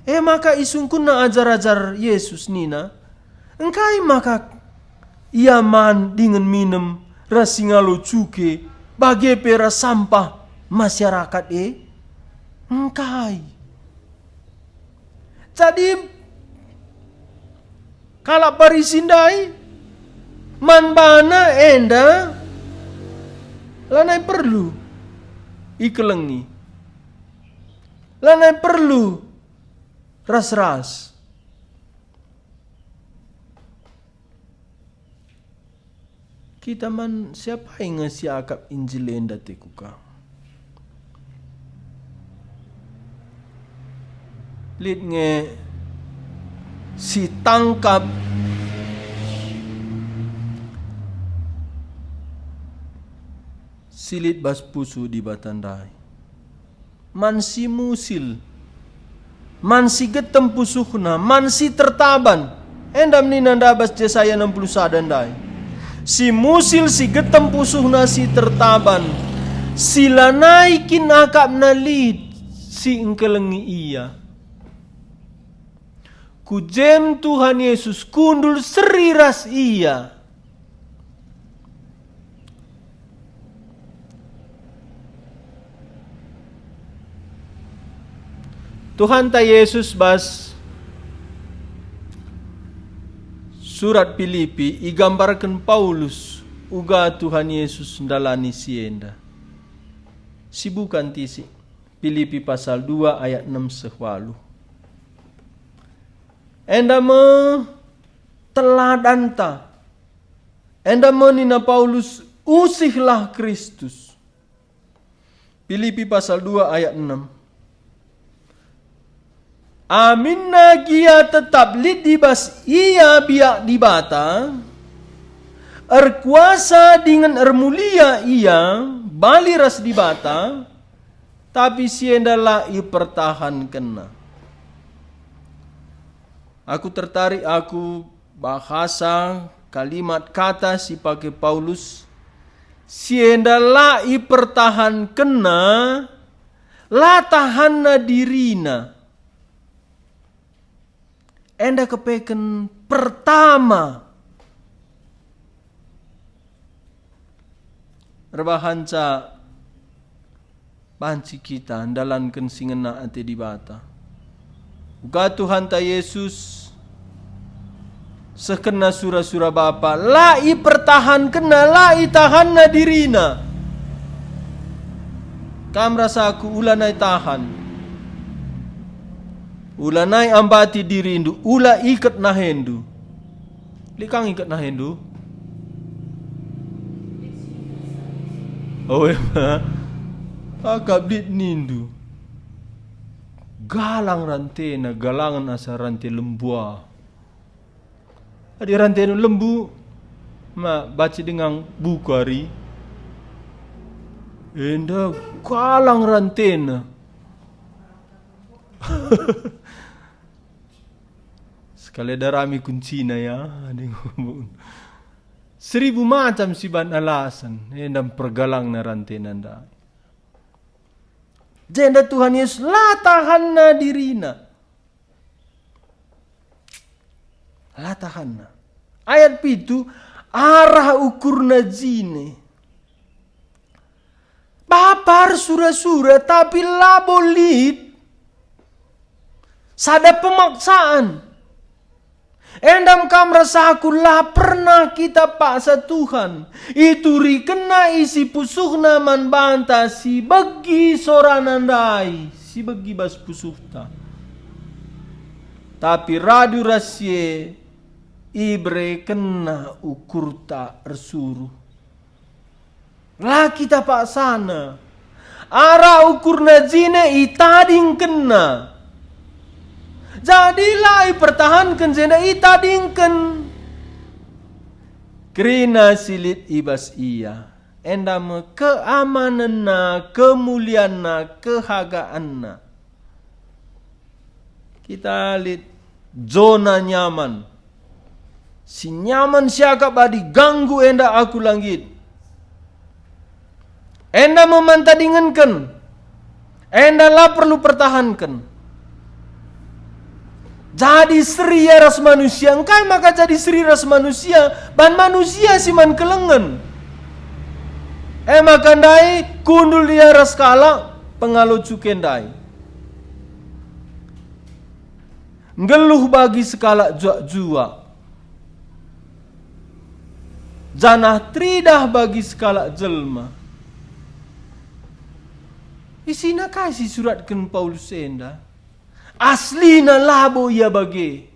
Maka isungkun na ajar-ajar Yesus nina. Engkai maka iaman dengan minum ras singalo cuke bagi pera sampah masyarakat engkai. Jadi kalau parisindai manbana enda lanai perlu ikelengi. Lanai perlu ras-ras. Kita man siapa yang ngasih akap Injil enda tekuka. Lid nge si tangkap silit bas pusu di batandai. Man si musil. Man si getem pusuhna. Man si tertaban. Endam ni nanda bas Yesaya 60 sadandai. Si musil si getem pusuhna si tertaban. Sila naikin akap na lid si engkelengi iya. Kujem Tuhan Yesus kundul seriras iya. Tuhan ta Yesus bas surat Filipi igambarkan Paulus uga Tuhan Yesus ndalani sienda. Sibukan tisi Filipi pasal 2 ayat 6 sehwalu. Enda me teladanta. Enda menina Paulus usihlah Kristus. Filipi pasal 2 ayat 6. Aminna gia tetap lid dibas ia biak dibata. Erkuasa dengan ermulia ia bali ras di bata, tapi siendalah i pertahankan. Aku tertarik bahasa kalimat kata si pakai Paulus. Siendalah i pertahankan la tahanna dirina. Enda kepeken pertama. Rebahanca banci kita andalankan singena ate di bata. Uga Tuhan ta Yesus sekena surah-surah Bapa, la i pertahankan la i tahanna dirina. Kam rasaku ulanai tahan. Ulanai ambati dirindu, ula ikat nahendu. Likang ikat nahendu. Oh ya, akabdit nindu. Galang rantena, galangan asa rantai lembua. Adi rantai lembu, baca dengan buku hari. Enda galang rantena. Sekali ada rami kuncina ya, ada ngomong. 1000 macam si ban alasan endam pergalang na rantai nanda. Jenda Tuhan Yesus la tahanna dirina. La tahanna. Ayat itu arah ukurna zine. Bapar surah-surah tapi labolit. Sada pemaksaan. Endam kam rasaku lah pernah kita paksa Tuhan. Itu rikena isi pusuhna man banta si bagi soranandai. Si bagi bas pusuhta. Tapi radu rasye ibre kena ukurta ersuruh. Lah kita paksana. Ara ukurna zine itading kena. Jadilah pertahankan zina itadingkan. Kerina silit ibas iya. Endam keamananna, kemulianna, kehagaanna. Kita lihat zona nyaman. Si nyaman siaka badi ganggu enda aku langit. Enda memantadingankan. Enda lah perlu pertahankan. Jadi seri ras manusia, engkai maka jadi seri ras manusia, ban manusia si man kelengan. Makandai kundul dia ras kala pengalo cukendai. Ngeluh bagi sekala jua. Janah tridah bagi sekala jelma. Isina kasih suratkan Paulus enda. Aslina labo ia bagi.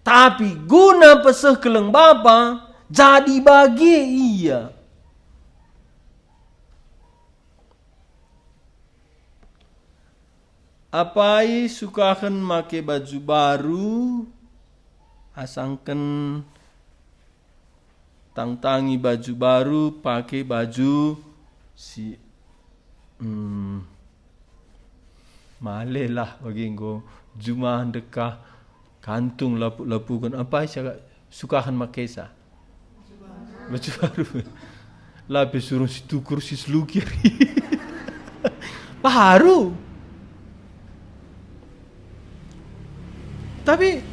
Tapi guna peseh keleng bapa jadi bagi ia. Apai sukakan make baju baru, asangkan tangtangi baju baru, pakai baju si malelah bagi engkau jumah dekah kantung lapu-lapukan apa saya sukahan makesa baju baru lape suruh si tukur si selukir baru tapi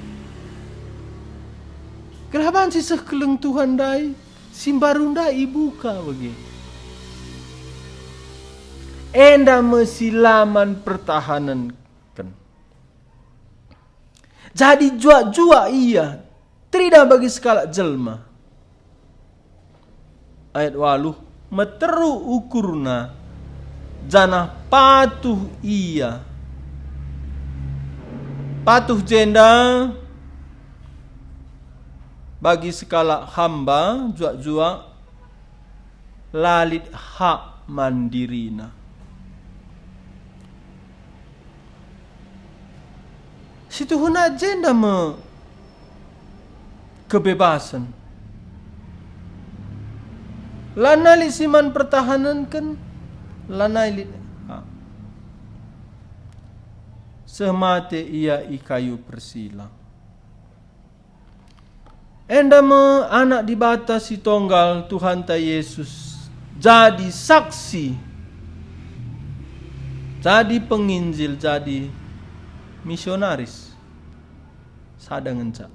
kenapa si sekeleng Tuhan dai simbarunda ibuka bagi enda mesilaman pertahanan kan. Jadi jua iya tidak bagi skala jelma. Ayat 8 meteru ukurna janah patuh iya. Patuh jenda bagi skala hamba jua lalit hak mandirina. Situ huna agenda me kebebasan. Lanali siman pertahanan kan, lanali semate ia i kayu persila. Endama anak dibatasi tonggal Tuhan ta Yesus jadi saksi, jadi penginjil, jadi misionaris. Sadangan cak.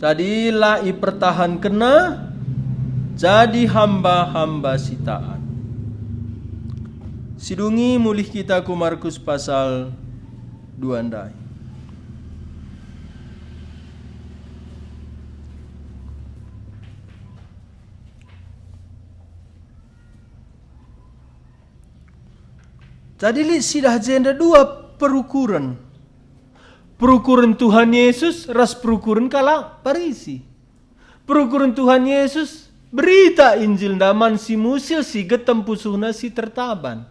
Jadi lai pertahan kena, jadi hamba-hamba sitaan. Sidungi mulih kita ku Markus pasal 2 andai. Jadi li sidah jenda 2 perukuran. Perukuran Tuhan Yesus ras perukuran kala Parisi. Perukuran Tuhan Yesus berita Injil daman si musil si getem pusuhna si tertaban.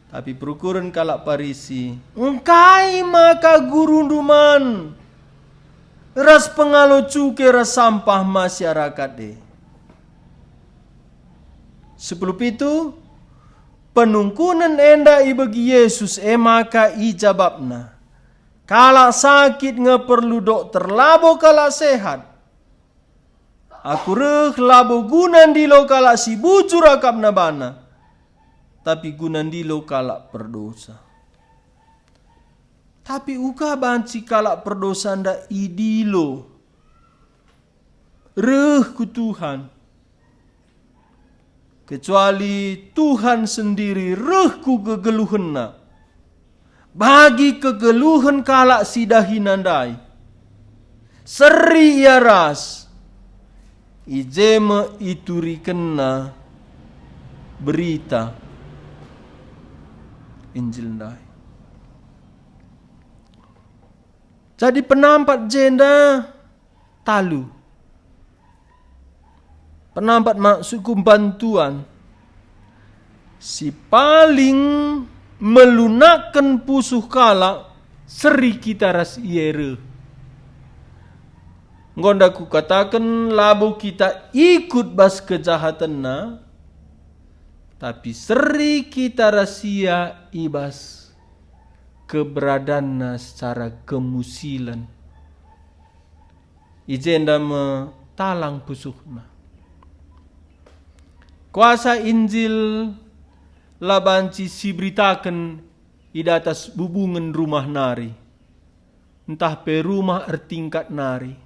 Tapi perukuran kala Parisi, engkai maka guru duman ras pengalo cuke ras sampah masyarakat de. 10 itu penungkunan enda ibagi Yesus maka ijababna. Kala sakit perlu dokter, labo kala sehat. Aku reh labo gunan dilo kala si bujur akap nabana. Tapi gunan dilo kala perdosa. Tapi uka banci kala perdosa nda idilo. Reh ku Tuhan. Kecuali Tuhan sendiri reh ku kegeluhenna. Bagi kegeluhan kalak sidahinandai. Seri ia ras. Ijema ituri kena berita Injil ndai. Jadi penampat jenda talu. Penampat maksudku bantuan. Si paling melunakkan pusuh kala seri kita ras iere. Ngondaku katakan labu kita ikut bas kejahatan na, tapi seri kita rasia ibas keberadaan na secara kemusilan. Ijenda talang pusuhna. Kuasa Injil labanci si beritakan di atas bubungan rumah nari. Entah pe rumah ertingkat nari.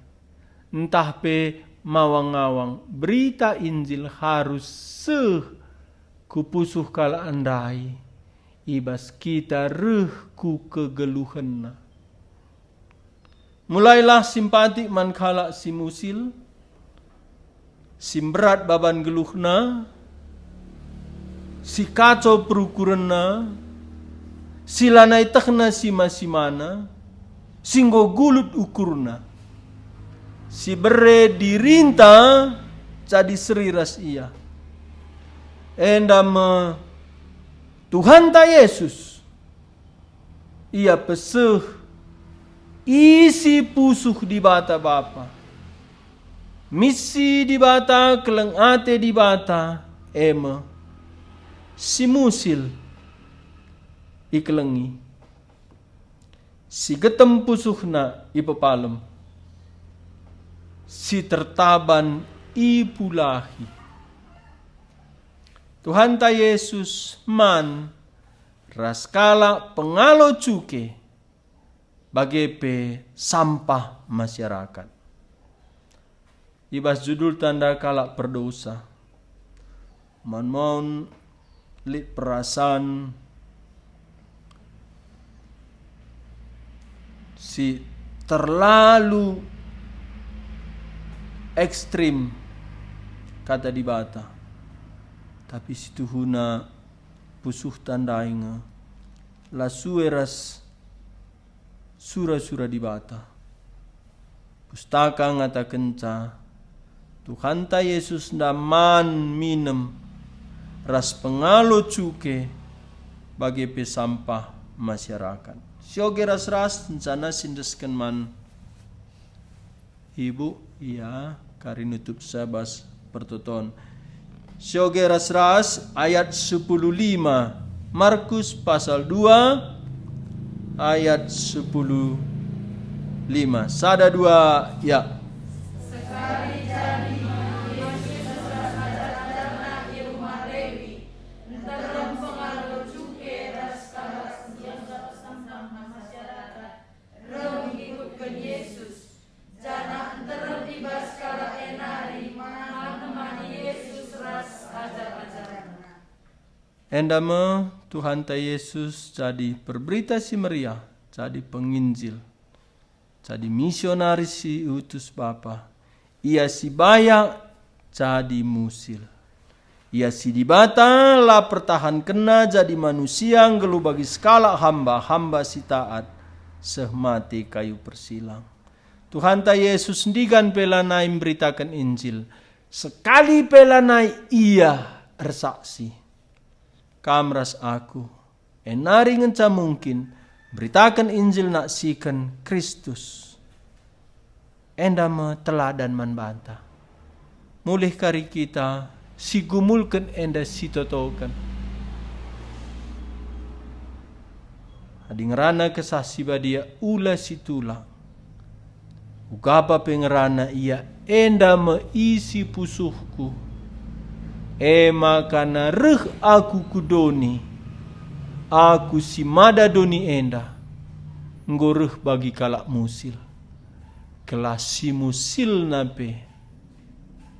Entah pe mawang-awang. Berita Injil harus kupusuh kala andai. Ibas kita reh ku kegeluhenna. Mulailah simpati man kala si musil. Simberat baban geluhna. Si kacau perukuranna, si lanai tekna si masimana, singgo gulut ukurna. Si bere dirinta jadi seriras ia. Endam Tuhan ta Yesus, ia peseh isi pusuh di bata Bapa. Misi di bata, keleng ate di bata, si musil ikelengi, si getem pusuhna ipepalem, si tertaban ipulahi. Tuhan ta Yesus man raskala pengalo cuke bagepe sampah masyarakat. Ibas judul tanda kala perdosa. Man lit perasaan si terlalu ekstrim kata di bata. Tapi si tuhuna pusuh tandainga la sueras sura-sura di bata. Pustaka ngata kenca Tuhan ta Yesus ndaman minem ras pengalo cuke bagi pesampah masyarakat. Sioge ras-ras sana sindeskan man Ibu, iya, kari nutup sabas pertoton. Syoge ras-ras ayat 15. Markus pasal 2 ayat 15. Sada dua, ya. Sekali jadi Yesus anak di rumah Lewi, dalam pengaruh cukai raskalas yang tentang masyarakat, mengikutkan Yesus. Jana antara tibas kala enari menemani Yesus ras ajar-ajaran. Endama Tuhan ta Yesus jadi perberita si Maria, jadi penginjil, jadi misionaris si utus Bapa. Ia si bayak jadi musil. Ia si dibata lah pertahan kena jadi manusia ngelu bagi skala hamba si taat sehmati kayu persilang. Tuhan ta Yesus ndigan pelanai memberitakan Injil. Sekali pelanai ia ersaksi. Kamras aku, enari ngenca mungkin, beritakan Injil nak sikan Kristus. Endama teladan man banta. Mulih kari kita, si gumulkan enda si totokan. Adi ngerana kesasi badia ula si tulang. Ugapa pengerana ia enda meisi pusuhku. Makana reh aku kudoni. Aku si mada doni enda. Ngoreh bagi kalak musil. Kelas si musil nape.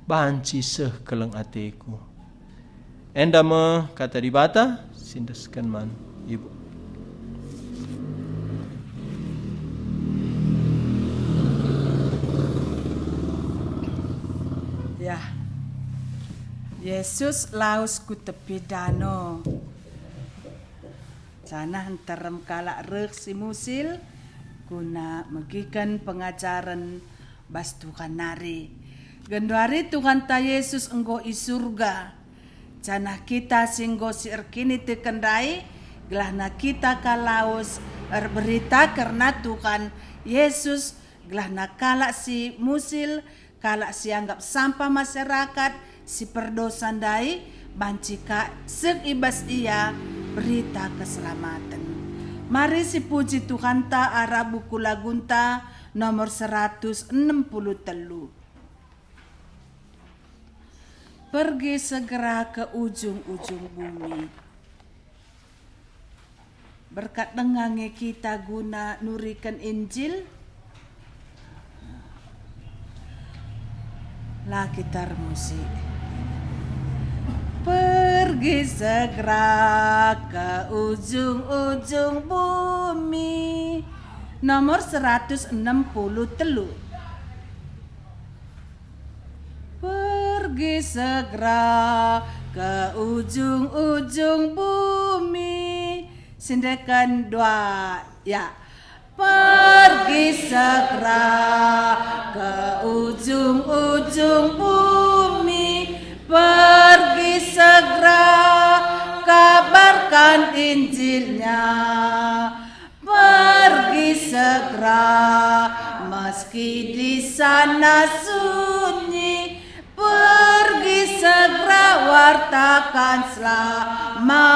Banci seh keleng ateku. Enda me kata dibata. Sindeskan man ibu. Ya, Yesus laus ku tepi danau. Sana hantarem kalak rek si musil guna megikan pengajaran bas Tuhan nari. Genduari Tuhan ta Yesus enggo i surga. Jana kita singgo si erkini tekendai gelahna kita kalaus berita karena Tuhan Yesus gelahna kalak si musil kalak si anggap sampah masyarakat si perdosan dai bancika seg ibas ia berita keselamatan. Mari si puji Tuhan ta ara buku lagunta nomor 163. Pergi segera ke ujung-ujung bumi. Berkat dengannya kita guna nurikan Injil. Lah gitar musik. Pergi segera ke ujung-ujung bumi. Nomor 163. Pergi segera ke ujung-ujung bumi. Sindekan dua, ya. Pergi segera ke ujung-ujung bumi. Pergi segera kabarkan Injilnya. Pergi segera meski di sana sunyi. Pergi segera wartakan selamatnya.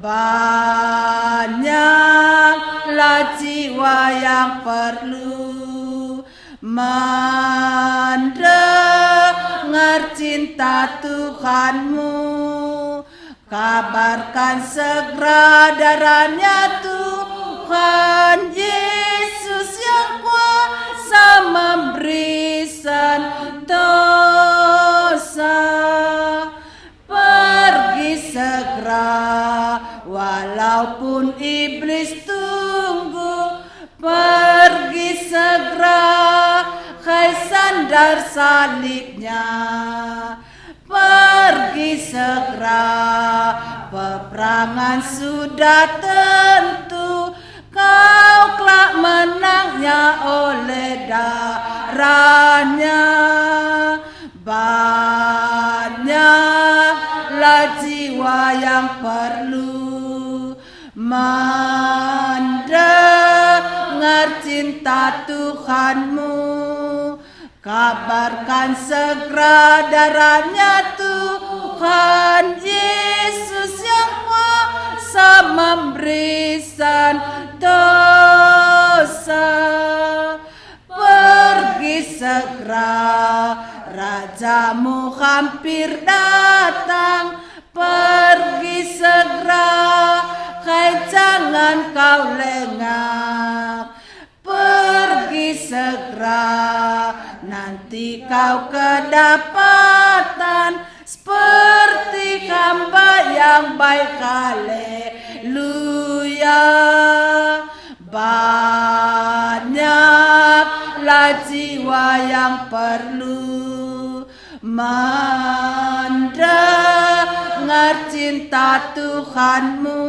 Banyaklah jiwa yang perlu mendengar cinta Tuhanmu. Kabarkan segera darahnya Tuhan Yesus yang kuasa memberi sentosa. Pergi segera walaupun iblis tunggu. Pergi segera hai sandar salibnya. Pergi segera peperangan sudah tentu. Kau kelak menangnya oleh darahnya. Banyaklah jiwa yang perlu mendengar cinta cinta Tuhanmu, kabarkan segera darahnya Tuhan Yesus yang kuasa memberikan dosa. Pergi segera, Rajamu hampir datang. Pergi segera, hai jangan kau lengah. Pergi segera, nanti kau kedapatan seperti hamba yang baik. Haleluya. Banyaklah jiwa yang perlu mendengar cinta Tuhanmu,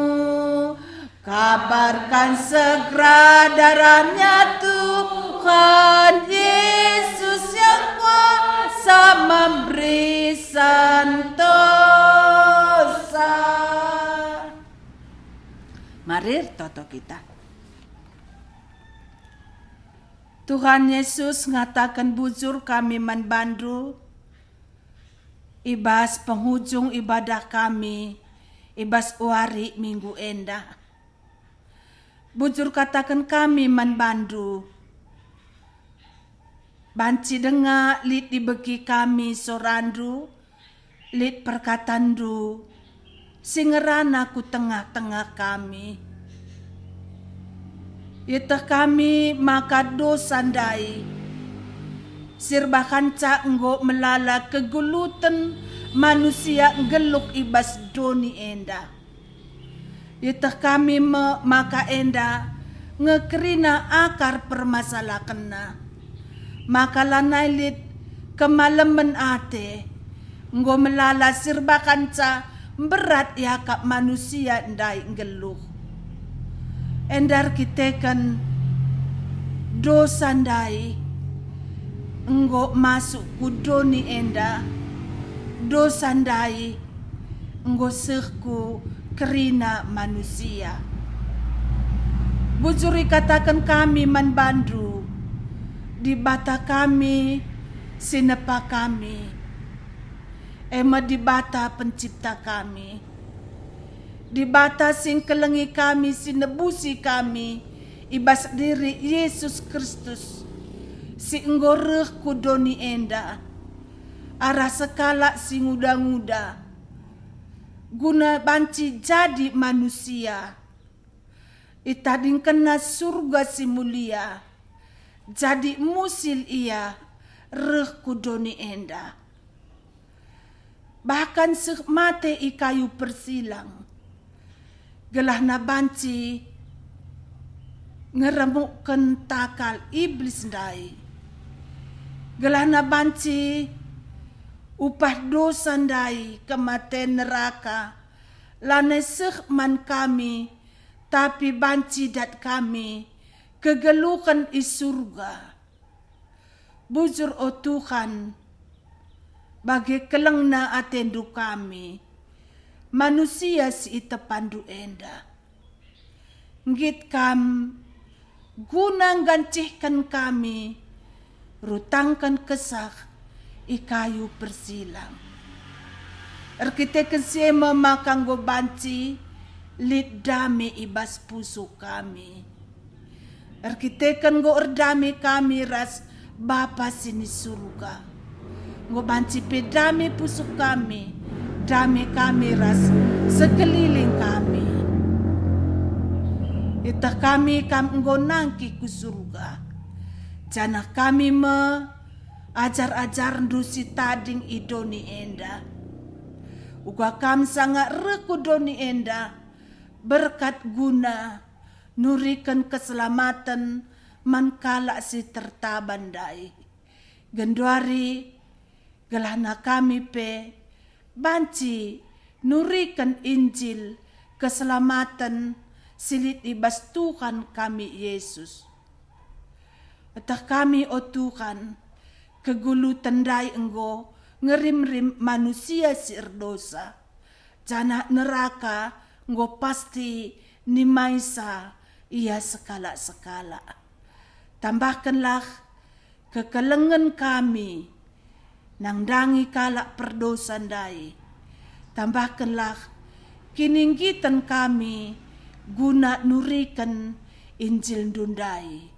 kabarkan segera darahnya Tuhan Yesus yang kuasa memberikan dosa. Mari toto kita. Tuhan Yesus ngatakan bujur kami manbandu ibas penghujung ibadah kami, ibas wari minggu endah. Bujur katakan kami manbandu, banci dengar lit dibegi kami sorandu, lit perkatandu, singerana ku tengah-tengah kami. Itah kami maka dosandai, sirbakan cak enggo melala kegulutan manusia geluk ibas doni enda. Itah kami maka enda ngekerina akar permasalahanna, maka lanailit kemalaman ate enggo melala sirbakan cak berat ya kap manusia ndai geluk. Endar kitekan dosandai enggo masuk kudoni enda, dosandai enggo sehku kerina manusia. Bujuri katakan kami manbandu, di bata kami sinepa kami, ema di bata pencipta kami. Di bata sing kelengi kami, sinebusi kami, ibas diri Yesus Kristus, si enggoreh kudoni enda, arah sekala si nguda-nguda, guna banci jadi manusia, itading kena surga si mulia, jadi musil ia, reh kudoni enda. Bahkan mate i kayu persilang, gelah na banci ngeremukkan takal iblis ndai. Gelah na banci upah dosa ndai kematian neraka. Lane man kami tapi banci dat kami kegelukan i surga. Bujur o Tuhan bagi kelengna atendu kami, manusia si ita pandu enda. Ngit kam gunang gancihkan kami, rutangkan kesah i kayu persilang. Erkitekan siema makang go banci, lit dami ibas puso kami. Erkitekan go erdami kami ras Bapa sini surga. Go banci pedami puso kami, dami kami ras sekeliling kami. Itah kami nggo nangki ku surga. Jana kami ajar-ajar ndusi tading idoni enda. Uga kam sangat rekudoni enda berkat guna nurikan keselamatan mankala si tertabandai. Genduari gelana kami pe banci nurikan Injil keselamatan silit ibas Tuhan kami Yesus. Etah kami o Tuhan kegulu tendai enggo ngerim-rim manusia si erdosa. Jana neraka enggo pasti ni maisa ia sekala-sekala. Tambahkanlah kekelengan kami nang dangi kalak perdosan dai. Tambahkanlah kininggitan kami guna nurikan Injil dundai.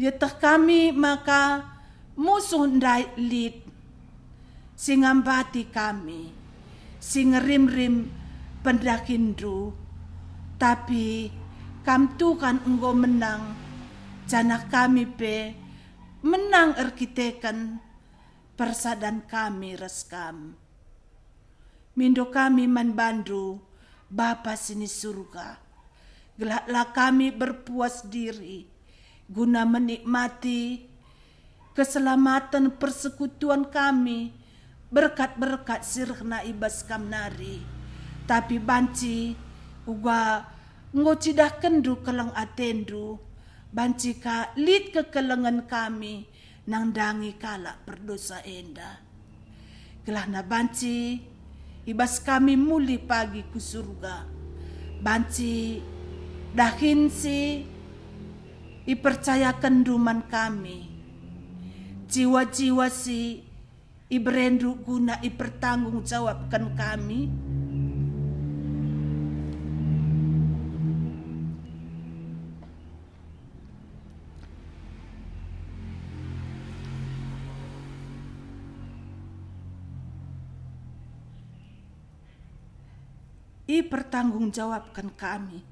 Yetah kami maka musuh ndai lid singambati kami singerim-rim pendakindru, tapi kam Tuhan engkau menang janah kami pe menang erkitekan persadan kami reskam. Mindo kami manbandu Bapa sini surga. Gelaklah kami berpuas diri guna menikmati keselamatan persekutuan kami berkat-berkat sirna ibas kamnari. Tapi banci uga ngocidah kendu kelang atendu banci ka lid kekelengan kami nang dangi kalak berdosa enda. Gelahna banci ibas kami muli pagi ku surga. Banci dahin si ipercayakan duman kami. Jiwa-jiwa si ibrendu guna ipertanggung jawabkan kami. Pertanggungjawabkan kami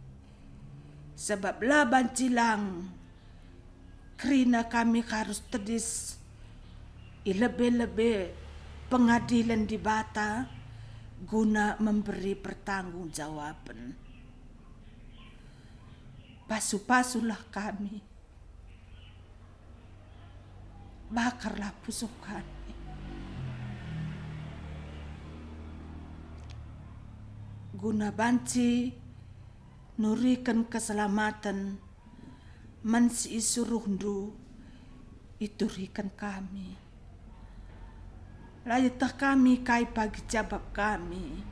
sebab laban cilang kerina kami harus tedis lebih-lebih pengadilan di bata guna memberi pertanggungjawaban. Pasu-pasulah kami, bakarlah pusuk kami. Guna banci nurikan keselamatan mansi isuruhndu iturikan kami. Layatah kami kai pagi jabab kami.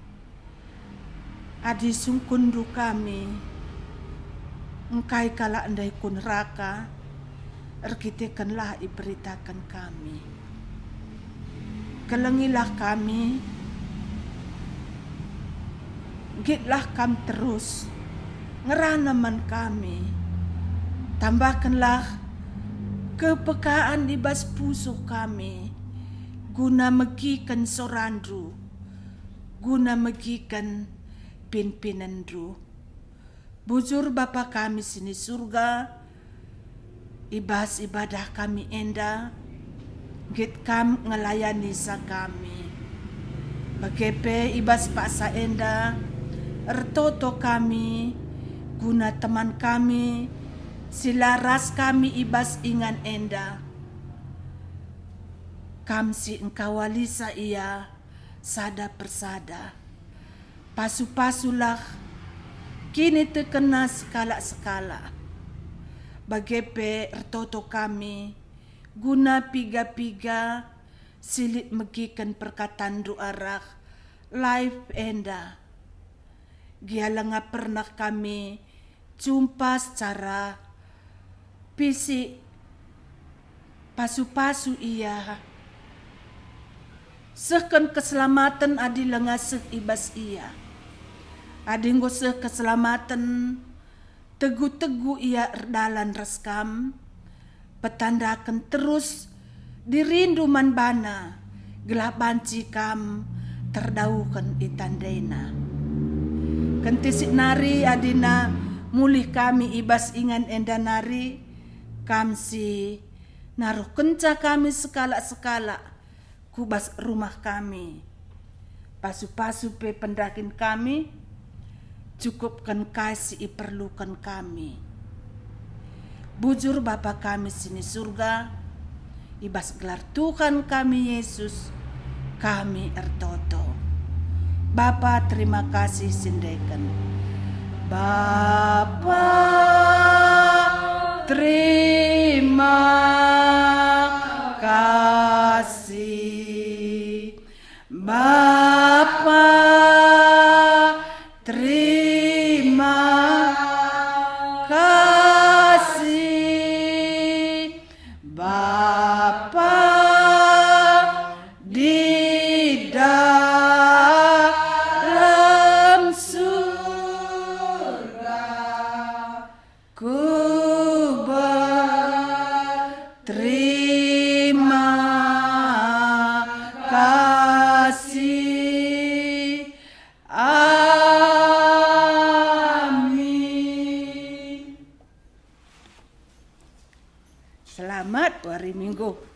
Adi sungkundu kami. Engkai kala andai kun raka. Erkitekanlah iberitakan kami. Kelengilah kami. Gitlah kam terus ngeranaman kami. Tambahkanlah kepekaan di bas puso kami guna megikan sorandru, guna megikan pinpinandru. Bujur Bapa kami sini surga, ibas ibadah kami enda, git kam ngelayani sa kami. Bagepe ibas paksa enda, ertoto kami, guna teman kami, silaras kami ibas ingan enda. Kam si engkau walisa ia, sada persada. Pasu-pasulah, kini terkena skala-skala. Bagepe ertoto kami, guna piga-piga, silit megikan perkataan doa live enda. Giala nga pernah kami jumpa secara fisik. Pasu-pasu ia. Sehkan keselamatan adi lenga ibas ia. Adi ngoseh keselamatan tegu-tegu ia erdalan reskam. Petandakan terus dirindu man bana. Gelap banci kam terdaukan itandena. Kentisik nari adina mulih kami ibas ingan enda nari. Kamsi naruh kenca kami sekala-sekala kubas rumah kami. Pasu-pasu pe pendakin kami, cukupkan kasih iperlukan kami. Bujur Bapa kami sini surga, ibas gelar Tuhan kami Yesus, kami ertoto. Bapa terima kasih sindekan. Bapa terima kasih. Bapa terima kasih. Selamat hari Minggu.